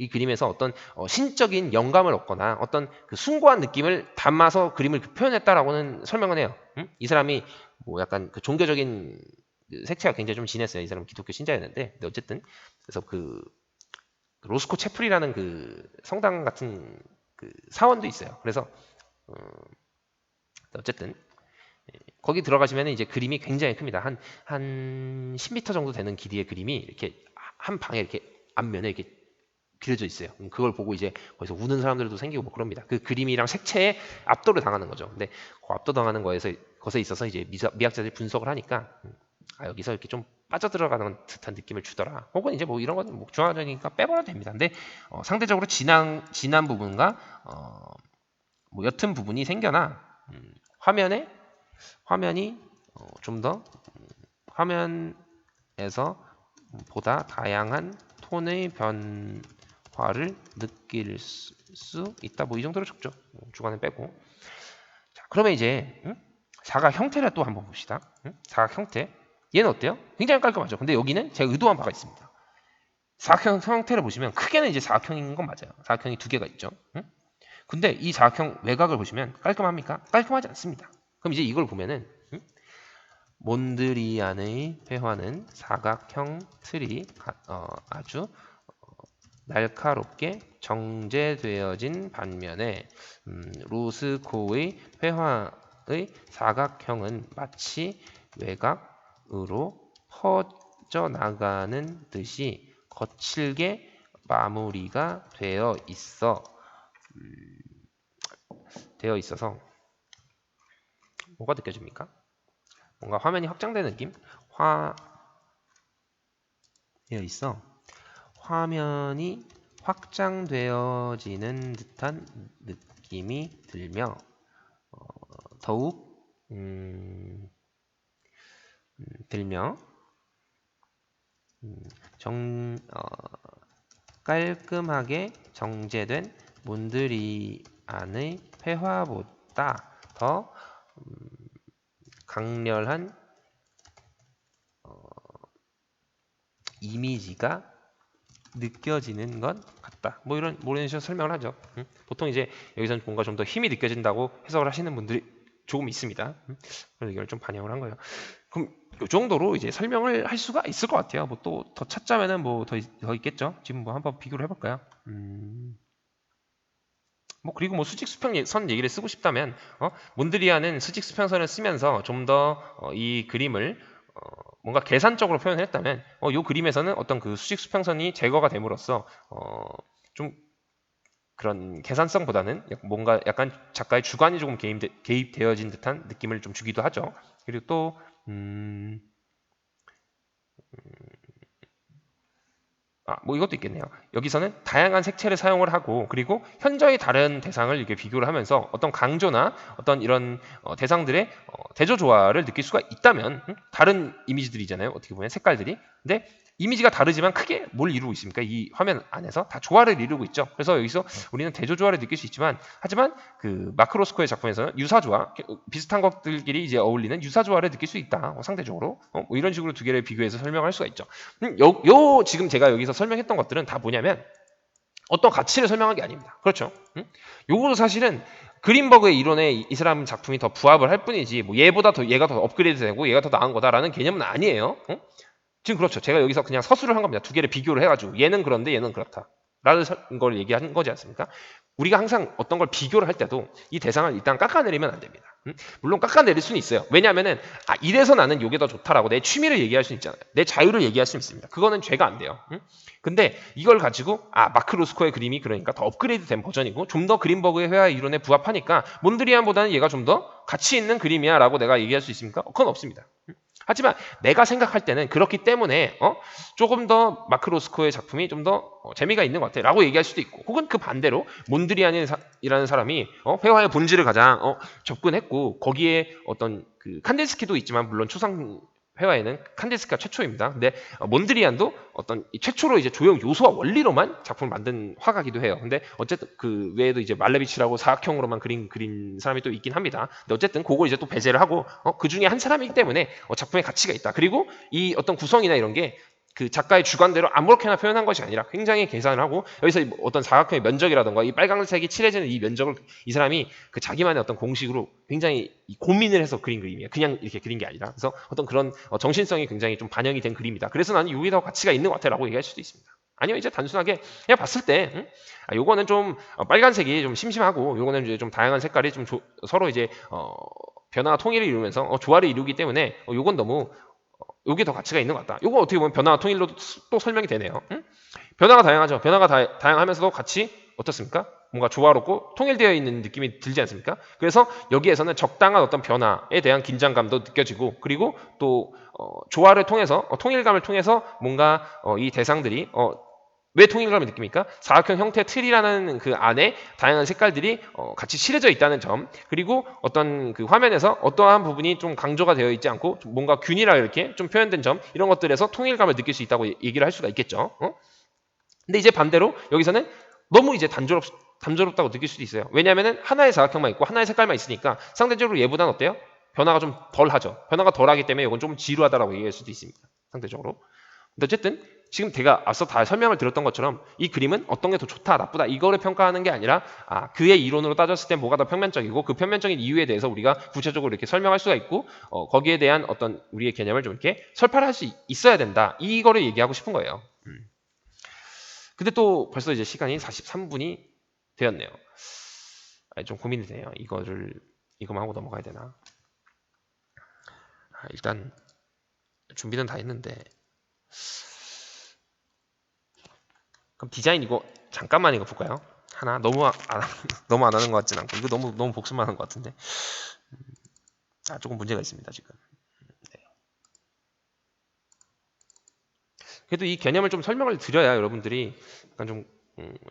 그림에서 어떤 신적인 영감을 얻거나 어떤 그 숭고한 느낌을 담아서 그림을 표현했다라고는 설명을 해요. 이 사람이 뭐 약간 그 종교적인 그 색채가 굉장히 좀 진했어요. 이 사람은 기독교 신자였는데, 근데 어쨌든 그래서 그 로스코 채플이라는 그 성당 같은 그 사원도 있어요. 그래서 어쨌든 거기 들어가시면 이제 그림이 굉장히 큽니다. 한 10m 정도 되는 길이의 그림이 이렇게 한 방에 이렇게 앞면에 이렇게 그려져 있어요. 그걸 보고 이제 거기서 우는 사람들도 생기고 뭐 그럽니다. 그 그림이랑 색채에 압도를 당하는 거죠. 근데 그 압도당하는 것에 있어서 이제 미학자들이 분석을 하니까 여기서 이렇게 좀 빠져들어가는 듯한 느낌을 주더라. 혹은 이제 뭐 이런 건 뭐 중앙적이니까 빼버려도 됩니다. 근데 상대적으로 진한 부분과 뭐 옅은 부분이 생겨나 화면이 좀 더 화면에서 보다 다양한 톤의 변화를 느낄 수 있다. 뭐 이 정도로 적죠. 주관을 빼고. 자, 그러면 이제 사각 형태를 또 한번 봅시다. 사각 형태. 얘는 어때요? 굉장히 깔끔하죠. 근데 여기는 제가 의도한 바가 있습니다. 사각형 형태를 보시면 크게는 이제 사각형인 건 맞아요. 사각형이 두 개가 있죠. 근데 이 사각형 외곽을 보시면 깔끔합니까? 깔끔하지 않습니다. 그럼 이제 이걸 보면은 몬드리안의 회화는 사각형 틀이 아주 날카롭게 정제되어진 반면에 로스코의 회화의 사각형은 마치 외곽으로 퍼져나가는 듯이 거칠게 마무리가 되어 있어서 뭐가 느껴집니까? 뭔가 화면이 확장되는 느낌? 화면이 확장되어지는 듯한 느낌이 들며 더욱 깔끔하게 정제된 몬드리안의 회화보다 더 강렬한 이미지가 느껴지는 것 같다. 뭐 이런 식으로 설명을 하죠. 보통 이제 여기서는 뭔가 좀 더 힘이 느껴진다고 해석을 하시는 분들이 조금 있습니다. 그래서 이걸 좀 반영을 한 거예요. 그럼 이 정도로 이제 설명을 할 수가 있을 것 같아요. 뭐 또 더 찾자면은 뭐 더 있겠죠. 지금 뭐 한번 비교를 해볼까요? 뭐 그리고 뭐 수직 수평선 얘기를 쓰고 싶다면 몬드리안은 수직 수평선을 쓰면서 좀 더 이 그림을 뭔가 계산적으로 표현했다면 이 그림에서는 어떤 그 수직 수평선이 제거가 됨으로써 좀 그런 계산성보다는 뭔가 약간 작가의 주관이 조금 개입되어진 듯한 느낌을 좀 주기도 하죠. 그리고 또 뭐 이것도 있겠네요. 여기서는 다양한 색채를 사용을 하고 그리고 현저히 다른 대상을 이렇게 비교를 하면서 어떤 강조나 어떤 이런 대상들의 대조 조화를 느낄 수가 있다면 다른 이미지들이잖아요. 어떻게 보면 색깔들이. 근데 이미지가 다르지만 크게 뭘 이루고 있습니까? 이 화면 안에서 다 조화를 이루고 있죠. 그래서 여기서 우리는 대조 조화를 느낄 수 있지만 하지만 그 마크 로스코의 작품에서는 유사 조화, 비슷한 것들끼리 이제 어울리는 유사 조화를 느낄 수 있다. 상대적으로 뭐 이런 식으로 두 개를 비교해서 설명할 수가 있죠. 지금 제가 여기서 설명했던 것들은 다 뭐냐면 어떤 가치를 설명한 게 아닙니다. 그렇죠? 요거도 사실은 그린버그의 이론에 이 사람 작품이 더 부합을 할 뿐이지 뭐 얘가 더 업그레이드 되고 얘가 더 나은 거다라는 개념은 아니에요. 지금 그렇죠. 제가 여기서 그냥 서술을 한 겁니다. 두 개를 비교를 해가지고 얘는 그런데 얘는 그렇다 라는 걸 얘기한 거지 않습니까? 우리가 항상 어떤 걸 비교를 할 때도 이 대상을 일단 깎아내리면 안 됩니다. 물론 깎아내릴 수는 있어요. 왜냐하면은 이래서 나는 이게 더 좋다라고 내 취미를 얘기할 수 있잖아요. 내 자유를 얘기할 수 있습니다. 그거는 죄가 안 돼요. 근데 이걸 가지고 마크 로스코의 그림이 그러니까 더 업그레이드 된 버전이고 좀 더 그린버그의 회화 이론에 부합하니까 몬드리안보다는 얘가 좀 더 가치 있는 그림이야 라고 내가 얘기할 수 있습니까? 그건 없습니다. 하지만 내가 생각할 때는 그렇기 때문에 조금 더 마크 로스코의 작품이 좀 더 재미가 있는 것 같아 라고 얘기할 수도 있고 혹은 그 반대로 몬드리안이라는 사람이 회화의 본질을 가장 접근했고 거기에 어떤 그 칸딘스키도 있지만 물론 초상 회화에는 칸딘스키가 최초입니다. 근데 몬드리안도 어떤 최초로 이제 조형 요소와 원리로만 작품을 만든 화가기도 해요. 근데 어쨌든 그 외에도 이제 말레비치라고 사각형으로만 그린 사람이 또 있긴 합니다. 근데 어쨌든 그걸 이제 또 배제를 하고 그 중에 한 사람이기 때문에 작품에 가치가 있다. 그리고 이 어떤 구성이나 이런 게 그 작가의 주관대로 아무렇게나 표현한 것이 아니라 굉장히 계산을 하고 여기서 어떤 사각형의 면적이라던가 이 빨간색이 칠해지는 이 면적을 이 사람이 그 자기만의 어떤 공식으로 굉장히 고민을 해서 그린 그림이에요. 그냥 이렇게 그린 게 아니라. 그래서 어떤 그런 정신성이 굉장히 좀 반영이 된 그림이다. 그래서 나는 이게 더 가치가 있는 것 같아라고 얘기할 수도 있습니다. 아니면 이제 단순하게 그냥 봤을 때 요거는 좀 빨간색이 좀 심심하고 요거는 이제 좀 다양한 색깔이 좀 서로 이제 변화와 통일을 이루면서 조화를 이루기 때문에 요건 너무 요게 더 가치가 있는 것 같다. 요거 어떻게 보면 변화와 통일로 또 설명이 되네요. 변화가 다양하죠. 변화가 다양하면서도 같이 어떻습니까? 뭔가 조화롭고 통일되어 있는 느낌이 들지 않습니까? 그래서 여기에서는 적당한 어떤 변화에 대한 긴장감도 느껴지고 그리고 또 조화를 통해서 통일감을 통해서 뭔가 이 대상들이 왜 통일감을 느낍니까? 사각형 형태의 틀이라는 그 안에 다양한 색깔들이 같이 칠해져 있다는 점 그리고 어떤 그 화면에서 어떠한 부분이 좀 강조가 되어 있지 않고 뭔가 균이라 이렇게 좀 표현된 점 이런 것들에서 통일감을 느낄 수 있다고 얘기를 할 수가 있겠죠. 근데 이제 반대로 여기서는 너무 이제 단조롭다고 느낄 수도 있어요. 왜냐하면 하나의 사각형만 있고 하나의 색깔만 있으니까 상대적으로 얘보다는 어때요? 변화가 좀 덜하죠. 변화가 덜하기 때문에 이건 좀 지루하다라고 얘기할 수도 있습니다. 상대적으로. 근데 어쨌든 지금 제가 앞서 다 설명을 드렸던 것처럼 이 그림은 어떤 게 더 좋다 나쁘다 이거를 평가하는 게 아니라 그의 이론으로 따졌을 때 뭐가 더 평면적이고 그 평면적인 이유에 대해서 우리가 구체적으로 이렇게 설명할 수가 있고 거기에 대한 어떤 우리의 개념을 좀 이렇게 설파를 할 수 있어야 된다 이거를 얘기하고 싶은 거예요. 근데 또 벌써 이제 시간이 43분이 되었네요. 좀 고민이 돼요. 이거만 하고 넘어가야 되나? 일단 준비는 다 했는데 그럼 디자인 이거 잠깐만 이거 볼까요? 하나 너무 너무 안 하는 것 같진 않고 이거 너무 복습만 하는 것 같은데 조금 문제가 있습니다 지금. 네. 그래도 이 개념을 좀 설명을 드려야 여러분들이 약간 좀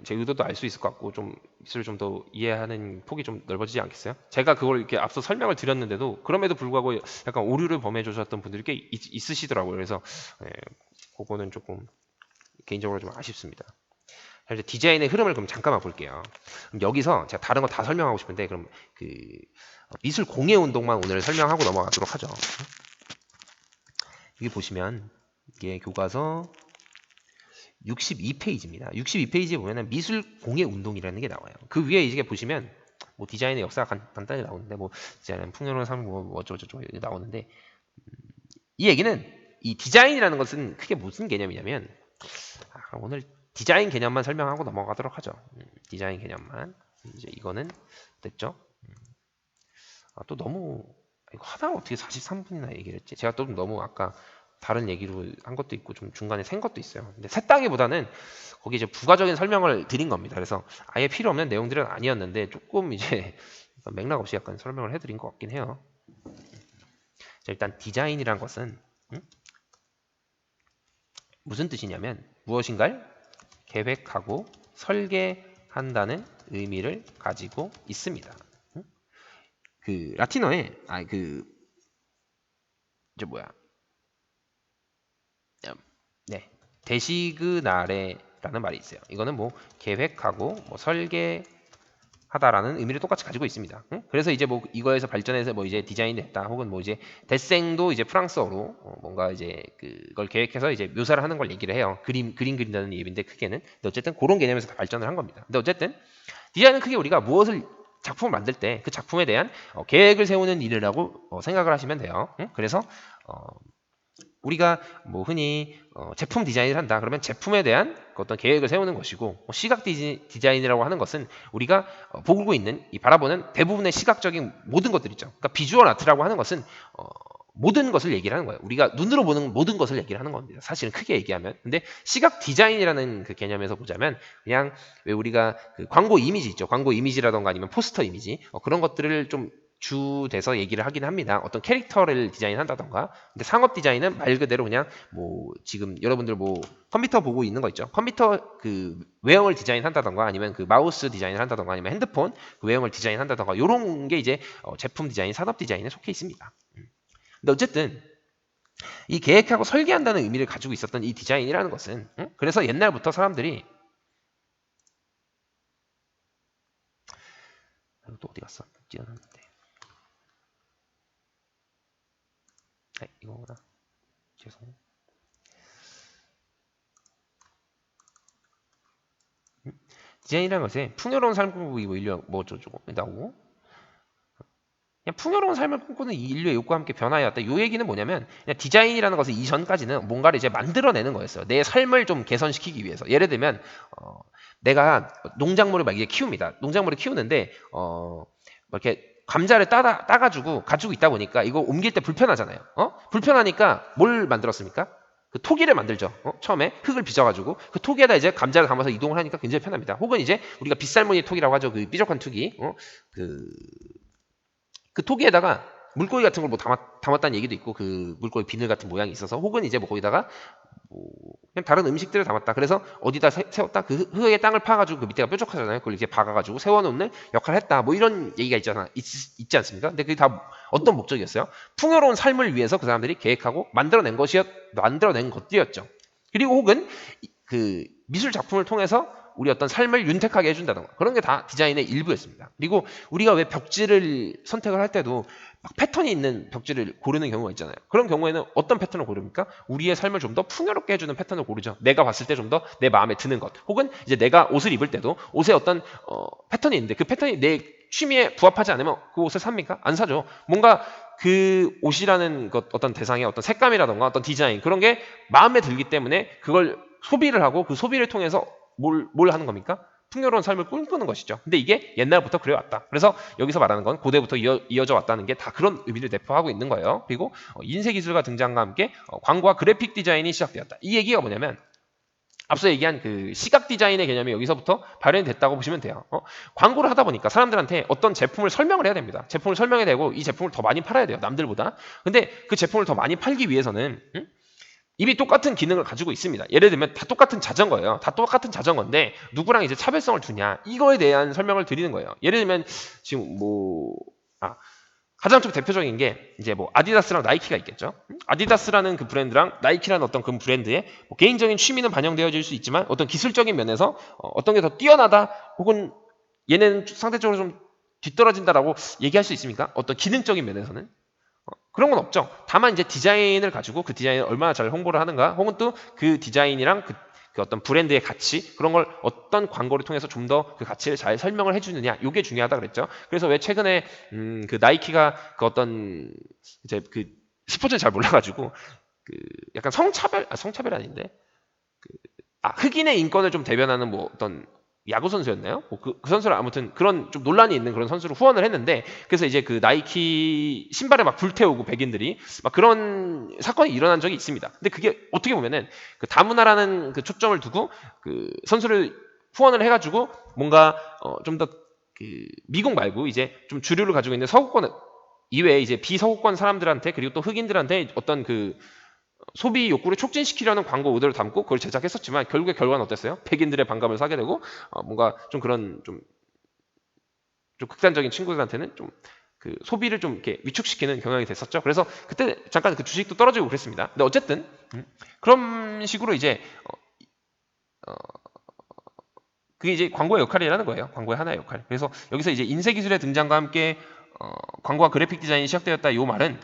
제 의도도 알 수 있을 것 같고 좀 미술을 좀 더 이해하는 폭이 좀 넓어지지 않겠어요? 제가 그걸 이렇게 앞서 설명을 드렸는데도 그럼에도 불구하고 약간 오류를 범해 주셨던 분들이 꽤 있으시더라고요. 그래서 그거는 조금 개인적으로 좀 아쉽습니다. 이제 디자인의 흐름을 그럼 잠깐만 볼게요. 그럼 여기서 제가 다른 거 다 설명하고 싶은데 그럼 그 미술 공예 운동만 오늘 설명하고 넘어가도록 하죠. 여기 보시면 이게 교과서 62페이지입니다. 62페이지에 보면은 미술 공예 운동이라는 게 나와요. 그 위에 이게 보시면 뭐 디자인의 역사가 간단히 나오는데 뭐 디자인은 풍요로운 삶 뭐 어쩌고저쩌고 나오는데 이 얘기는 이 디자인이라는 것은 크게 무슨 개념이냐면 그럼 오늘 디자인 개념만 설명하고 넘어가도록 하죠. 디자인 개념만. 이제 이거는 됐죠? 또 너무 이거 하다가 어떻게 43분이나 얘기를 했지? 제가 또 너무 아까 다른 얘기로 한 것도 있고 좀 중간에 샌 것도 있어요. 근데 샜다기보다는 거기 이제 부가적인 설명을 드린 겁니다. 그래서 아예 필요 없는 내용들은 아니었는데 조금 이제 맥락 없이 약간 설명을 해드린 것 같긴 해요. 자, 일단 디자인이란 것은 무슨 뜻이냐면 무엇인가를 계획하고 설계한다는 의미를 가지고 있습니다. 그 라틴어에 네, 데시그나레라는 말이 있어요. 이거는 뭐 계획하고 뭐 설계하다라는 의미를 똑같이 가지고 있습니다. 그래서 이제 뭐 이거에서 발전해서 뭐 이제 디자인이 됐다, 혹은 뭐 이제 데생도 이제 프랑스어로 뭔가 이제 그걸 계획해서 이제 묘사를 하는 걸 얘기를 해요. 그림 그린다는 얘기인데 크게는. 근데 어쨌든 그런 개념에서 다 발전을 한 겁니다. 근데 어쨌든 디자인은 크게 우리가 무엇을 작품을 만들 때 그 작품에 대한 계획을 세우는 일이라고 생각을 하시면 돼요. 그래서 우리가 뭐 흔히 제품 디자인을 한다 그러면 제품에 대한 어떤 계획을 세우는 것이고, 시각 디자인이라고 하는 것은 우리가 보고 있는 이 바라보는 대부분의 시각적인 모든 것들 있죠. 그러니까 비주얼 아트라고 하는 것은 모든 것을 얘기를 하는 거예요. 우리가 눈으로 보는 모든 것을 얘기를 하는 겁니다. 사실은 크게 얘기하면. 근데 시각 디자인이라는 그 개념에서 보자면 그냥 왜 우리가 그 광고 이미지 있죠. 광고 이미지라던가 아니면 포스터 이미지 그런 것들을 좀 주돼서 얘기를 하긴 합니다. 어떤 캐릭터를 디자인한다던가. 근데 상업 디자인은 말 그대로 그냥 뭐 지금 여러분들 뭐 컴퓨터 보고 있는 거 있죠. 컴퓨터 그 외형을 디자인한다던가 아니면 그 마우스 디자인을 한다던가 아니면 핸드폰 그 외형을 디자인한다던가 이런 게 이제 제품 디자인, 산업 디자인에 속해 있습니다. 근데 어쨌든 이 계획하고 설계한다는 의미를 가지고 있었던 이 디자인이라는 것은 그래서 옛날부터 사람들이 또 어디 갔어? 뛰어났는데. 이거구나. 죄송. 디자인이라는 것에 풍요로운 삶을 꿈꾸기 뭐 인류 뭐 어쩌고 나오고 그냥 풍요로운 삶을 꿈꾸는 이 인류의 욕구와 함께 변화해왔다. 이 얘기는 뭐냐면 그냥 디자인이라는 것은 이전까지는 뭔가를 이제 만들어내는 거였어요. 내 삶을 좀 개선시키기 위해서. 예를 들면 내가 농작물을 막 이제 키웁니다. 농작물을 키우는데 이렇게 감자를 따가지고 가지고 있다 보니까 이거 옮길 때 불편하잖아요. 불편하니까 뭘 만들었습니까? 그 토기를 만들죠. 처음에 흙을 빚어가지고 그 토기에다 이제 감자를 담아서 이동을 하니까 굉장히 편합니다. 혹은 이제 우리가 빗살무늬 토기라고 하죠. 그 삐죽한 토기. 그 토기에다가 물고기 같은 걸 뭐 담았다는 얘기도 있고, 그 물고기 비늘 같은 모양이 있어서, 혹은 이제 뭐 거기다가 뭐 그냥 다른 음식들을 담았다. 그래서 어디다 세웠다. 그 흙에 땅을 파가지고 그 밑에가 뾰족하잖아요. 그걸 이렇게 박아가지고 세워놓는 역할을 했다. 뭐 이런 얘기가 있지 않습니까? 근데 그게 다 어떤 목적이었어요? 풍요로운 삶을 위해서 그 사람들이 계획하고 만들어낸 것들이었죠. 그리고 혹은 그 미술 작품을 통해서 우리 어떤 삶을 윤택하게 해준다던가 그런 게 다 디자인의 일부였습니다. 그리고 우리가 왜 벽지를 선택을 할 때도 막 패턴이 있는 벽지를 고르는 경우가 있잖아요. 그런 경우에는 어떤 패턴을 고릅니까? 우리의 삶을 좀 더 풍요롭게 해주는 패턴을 고르죠. 내가 봤을 때 좀 더 내 마음에 드는 것. 혹은 이제 내가 옷을 입을 때도 옷에 어떤 패턴이 있는데 그 패턴이 내 취미에 부합하지 않으면 그 옷을 삽니까? 안 사죠. 뭔가 그 옷이라는 것, 어떤 대상의 어떤 색감이라던가 어떤 디자인 그런 게 마음에 들기 때문에 그걸 소비를 하고 그 소비를 통해서 뭘 하는 겁니까? 풍요로운 삶을 꿈꾸는 것이죠. 근데 이게 옛날부터 그래왔다. 그래서 여기서 말하는 건 고대부터 이어져 왔다는 게 다 그런 의미를 내포하고 있는 거예요. 그리고 인쇄기술과 등장과 함께 광고와 그래픽 디자인이 시작되었다. 이 얘기가 뭐냐면 앞서 얘기한 그 시각 디자인의 개념이 여기서부터 발현이 됐다고 보시면 돼요. 광고를 하다 보니까 사람들한테 어떤 제품을 설명을 해야 됩니다. 제품을 설명해야 되고 이 제품을 더 많이 팔아야 돼요. 남들보다. 근데 그 제품을 더 많이 팔기 위해서는 이미 똑같은 기능을 가지고 있습니다. 예를 들면 다 똑같은 자전거예요. 다 똑같은 자전거인데 누구랑 이제 차별성을 두냐 이거에 대한 설명을 드리는 거예요. 예를 들면 지금 가장 좀 대표적인 게 이제 뭐 아디다스랑 나이키가 있겠죠. 아디다스라는 그 브랜드랑 나이키라는 어떤 그 브랜드의 뭐 개인적인 취미는 반영되어질 수 있지만 어떤 기술적인 면에서 어떤 게 더 뛰어나다 혹은 얘는 상대적으로 좀 뒤떨어진다라고 얘기할 수 있습니까? 어떤 기능적인 면에서는 그런 건 없죠. 다만 이제 디자인을 가지고 그 디자인을 얼마나 잘 홍보를 하는가 혹은 또 그 디자인이랑 그 어떤 브랜드의 가치 그런 걸 어떤 광고를 통해서 좀 더 그 가치를 잘 설명을 해주느냐 이게 중요하다 그랬죠. 그래서 왜 최근에 그 나이키가 그 어떤 이제 그 스포츠를 잘 몰라가지고 그 약간 성차별 아닌데 흑인의 인권을 좀 대변하는 뭐 어떤 야구 선수였나요? 뭐 그 선수를 아무튼 그런 좀 논란이 있는 그런 선수를 후원을 했는데 그래서 이제 그 나이키 신발을 막 불태우고 백인들이 막 그런 사건이 일어난 적이 있습니다. 근데 그게 어떻게 보면은 그 다문화라는 그 초점을 두고 그 선수를 후원을 해가지고 뭔가 좀 더 그 미국 말고 이제 좀 주류를 가지고 있는 서구권 이외에 이제 비서구권 사람들한테 그리고 또 흑인들한테 어떤 그 소비 욕구를 촉진시키려는 광고 의도를 담고 그걸 제작했었지만 결국에 결과는 어땠어요? 백인들의 반감을 사게 되고 뭔가 좀 그런 좀 극단적인 친구들한테는 좀 그 소비를 좀 이렇게 위축시키는 경향이 됐었죠. 그래서 그때 잠깐 그 주식도 떨어지고 그랬습니다. 근데 어쨌든 그런 식으로 이제 그게 이제 광고의 역할이라는 거예요. 광고의 하나의 역할. 그래서 여기서 이제 인쇄 기술의 등장과 함께 광고와 그래픽 디자인이 시작되었다 이 말은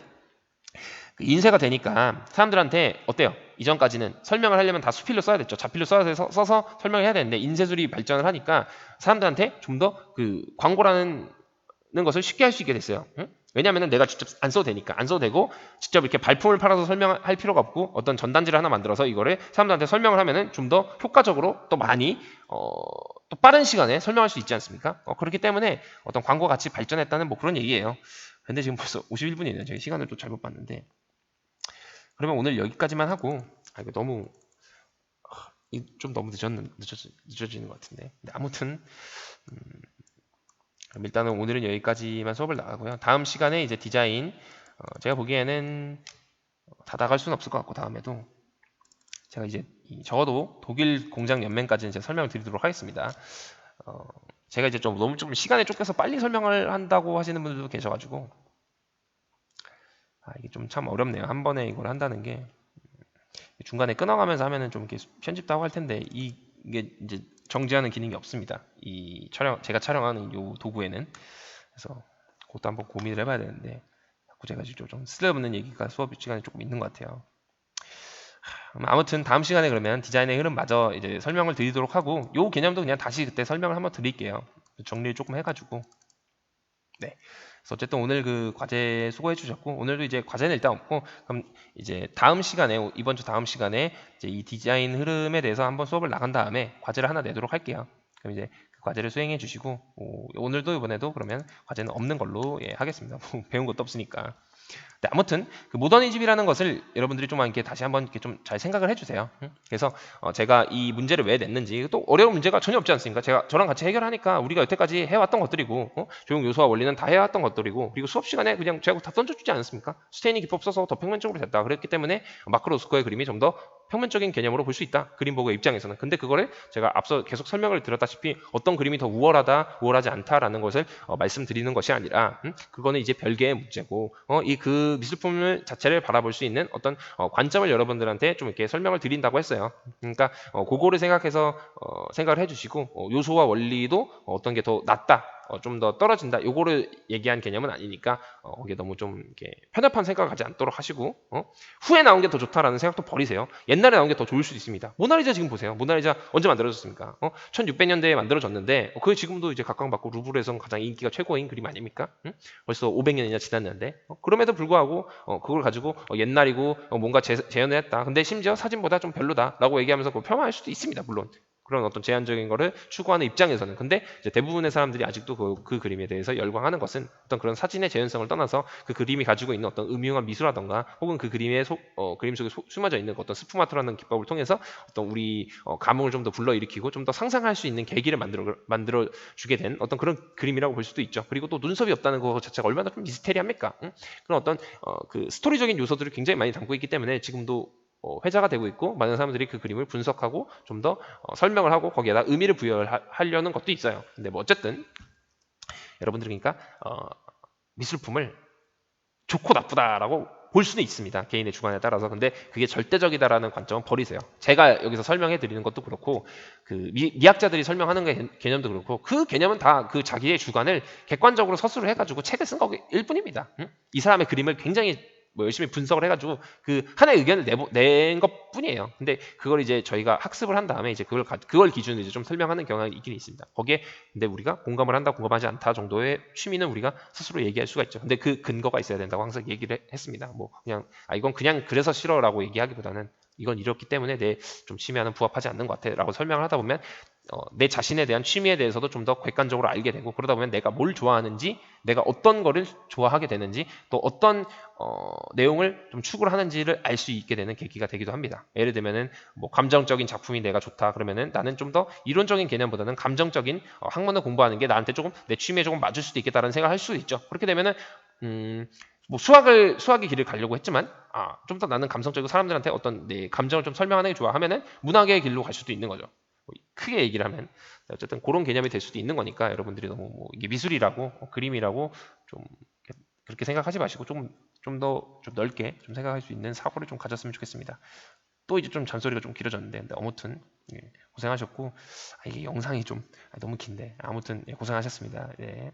인쇄가 되니까 사람들한테 어때요? 이전까지는 설명을 하려면 다 수필로 써야 됐죠. 자필로 써서 설명을 해야 되는데 인쇄술이 발전을 하니까 사람들한테 좀 더 그 광고라는 것을 쉽게 할 수 있게 됐어요. 응? 왜냐하면 내가 직접 안 써도 되니까 안 써도 되고 직접 이렇게 발품을 팔아서 설명할 필요가 없고 어떤 전단지를 하나 만들어서 이거를 사람들한테 설명을 하면은 좀 더 효과적으로 또 많이 또 빠른 시간에 설명할 수 있지 않습니까? 그렇기 때문에 어떤 광고 같이 발전했다는 뭐 그런 얘기예요. 근데 지금 벌써 51분이네요. 저희 시간을 또 잘못 봤는데. 그러면 오늘 여기까지만 하고 이거 너무 좀 너무 늦어지는 것 같은데 근데 아무튼 그럼 일단은 오늘은 여기까지만 수업을 나가고요. 다음 시간에 이제 디자인 제가 보기에는 다 나갈 수는 없을 것 같고 다음에도 제가 이제 적어도 독일 공장 연맹까지는 제가 설명을 드리도록 하겠습니다. 제가 이제 좀 너무 좀 시간에 쫓겨서 빨리 설명을 한다고 하시는 분들도 계셔가지고 이게 좀 참 어렵네요. 한 번에 이걸 한다는 게 중간에 끊어가면서 하면은 좀 이렇게 편집도 하고 할 텐데 이게 이제 정지하는 기능이 없습니다. 이 제가 촬영하는 이 도구에는 그래서 그것도 한번 고민을 해봐야 되는데 자꾸 제가 좀 쓸데없는 얘기가 수업 시간에 조금 있는 것 같아요. 아무튼 다음 시간에 그러면 디자인의 흐름마저 이제 설명을 드리도록 하고 요 개념도 그냥 다시 그때 설명을 한번 드릴게요. 정리를 조금 해가지고 네. 그래서 어쨌든 오늘 그 과제 수고해 주셨고 오늘도 이제 과제는 일단 없고 그럼 이제 다음 시간에 이번 주 다음 시간에 이제 이 디자인 흐름에 대해서 한번 수업을 나간 다음에 과제를 하나 내도록 할게요. 그럼 이제 그 과제를 수행해 주시고 오늘도 이번에도 그러면 과제는 없는 걸로 하겠습니다. 배운 것도 없으니까. 네, 아무튼 그 모더니즘이라는 것을 여러분들이 좀 이렇게 다시 한번 이렇게 좀 잘 생각을 해주세요. 그래서 제가 이 문제를 왜 냈는지 또 어려운 문제가 전혀 없지 않습니까? 제가 저랑 같이 해결하니까 우리가 여태까지 해왔던 것들이고 조형 요소와 원리는 다 해왔던 것들이고 그리고 수업 시간에 그냥 제가 다 던져주지 않았습니까? 스테이닝 기법 써서 더 평면적으로 됐다. 그랬기 때문에 마크로스코어의 그림이 좀 더 평면적인 개념으로 볼 수 있다. 그림 보고의 입장에서는. 근데 그거를 제가 앞서 계속 설명을 드렸다시피 어떤 그림이 더 우월하다, 우월하지 않다라는 것을 말씀드리는 것이 아니라 그거는 이제 별개의 문제고 그 미술품 자체를 바라볼 수 있는 어떤 관점을 여러분들한테 좀 이렇게 설명을 드린다고 했어요. 그러니까 그거를 생각해서 생각을 해주시고 요소와 원리도 어떤 게 더 낫다. 좀 더 떨어진다. 요거를 얘기한 개념은 아니니까 거기에 너무 좀 이렇게 편협한 생각을 가지 않도록 하시고 후에 나온 게 더 좋다라는 생각도 버리세요. 옛날에 나온 게 더 좋을 수도 있습니다. 모나리자 지금 보세요. 모나리자 언제 만들어졌습니까? 1600년대에 만들어졌는데 그 지금도 이제 각광받고 루브르에서는 가장 인기가 최고인 그림 아닙니까? 벌써 500년이나 지났는데 그럼에도 불구하고 그걸 가지고 옛날이고 뭔가 재현을 했다. 근데 심지어 사진보다 좀 별로다라고 얘기하면서 그걸 폄하할 수도 있습니다. 물론. 그런 어떤 제한적인 거를 추구하는 입장에서는 근데 이제 대부분의 사람들이 아직도 그 그림에 대해서 열광하는 것은 어떤 그런 사진의 재현성을 떠나서 그 그림이 가지고 있는 어떤 음흉한 미술하던가 혹은 그 그림의 그림 속에 숨어져 있는 어떤 스푸마토라는 기법을 통해서 어떤 우리 감흥을 좀 더 불러일으키고 좀 더 상상할 수 있는 계기를 만들어 주게 된 어떤 그런 그림이라고 볼 수도 있죠. 그리고 또 눈썹이 없다는 것 자체가 얼마나 좀 미스테리합니까? 그런 어떤 그 스토리적인 요소들을 굉장히 많이 담고 있기 때문에 지금도 회자가 되고 있고 많은 사람들이 그 그림을 분석하고 좀 더 설명을 하고 거기에다 의미를 부여하려는 것도 있어요. 근데 뭐 어쨌든 여러분들이 그러니까 미술품을 좋고 나쁘다라고 볼 수는 있습니다. 개인의 주관에 따라서. 근데 그게 절대적이다라는 관점은 버리세요. 제가 여기서 설명해 드리는 것도 그렇고 그 미학자들이 설명하는 개념도 그렇고 그 개념은 다 그 자기의 주관을 객관적으로 서술을 해가지고 책을 쓴 거일 뿐입니다. 응? 이 사람의 그림을 굉장히 뭐 열심히 분석을 해가지고 그 하나의 의견을 낸 것 뿐이에요. 근데 그걸 이제 저희가 학습을 한 다음에 이제 그걸 기준으로 이제 좀 설명하는 경향이 있긴 있습니다. 거기에 근데 우리가 공감을 한다, 공감하지 않다 정도의 취미는 우리가 스스로 얘기할 수가 있죠. 근데 그 근거가 있어야 된다고 항상 얘기를 했습니다. 뭐 그냥 이건 그냥 그래서 싫어라고 얘기하기보다는 이건 이렇기 때문에 내 좀 취미와는 부합하지 않는 것 같아라고 설명을 하다 보면 내 자신에 대한 취미에 대해서도 좀 더 객관적으로 알게 되고 그러다 보면 내가 뭘 좋아하는지, 내가 어떤 거를 좋아하게 되는지, 또 어떤 내용을 좀 추구를 하는지를 알 수 있게 되는 계기가 되기도 합니다. 예를 들면은 뭐 감정적인 작품이 내가 좋다 그러면은 나는 좀 더 이론적인 개념보다는 감정적인 학문을 공부하는 게 나한테 조금 내 취미에 조금 맞을 수도 있겠다는 생각을 할 수도 있죠. 그렇게 되면은 뭐 수학의 길을 가려고 했지만 좀 더 나는 감성적이고 사람들한테 어떤 내 감정을 좀 설명하는 게 좋아 하면은 문학의 길로 갈 수도 있는 거죠. 뭐 크게 얘기를 하면 어쨌든 그런 개념이 될 수도 있는 거니까 여러분들이 너무 뭐 이게 미술이라고 그림이라고 좀 그렇게 생각하지 마시고 좀 더 좀 넓게 좀 생각할 수 있는 사고를 좀 가졌으면 좋겠습니다. 또 이제 좀 잔소리가 좀 길어졌는데 근데 아무튼 고생하셨고 이게 영상이 좀 너무 긴데 아무튼 고생하셨습니다. 예.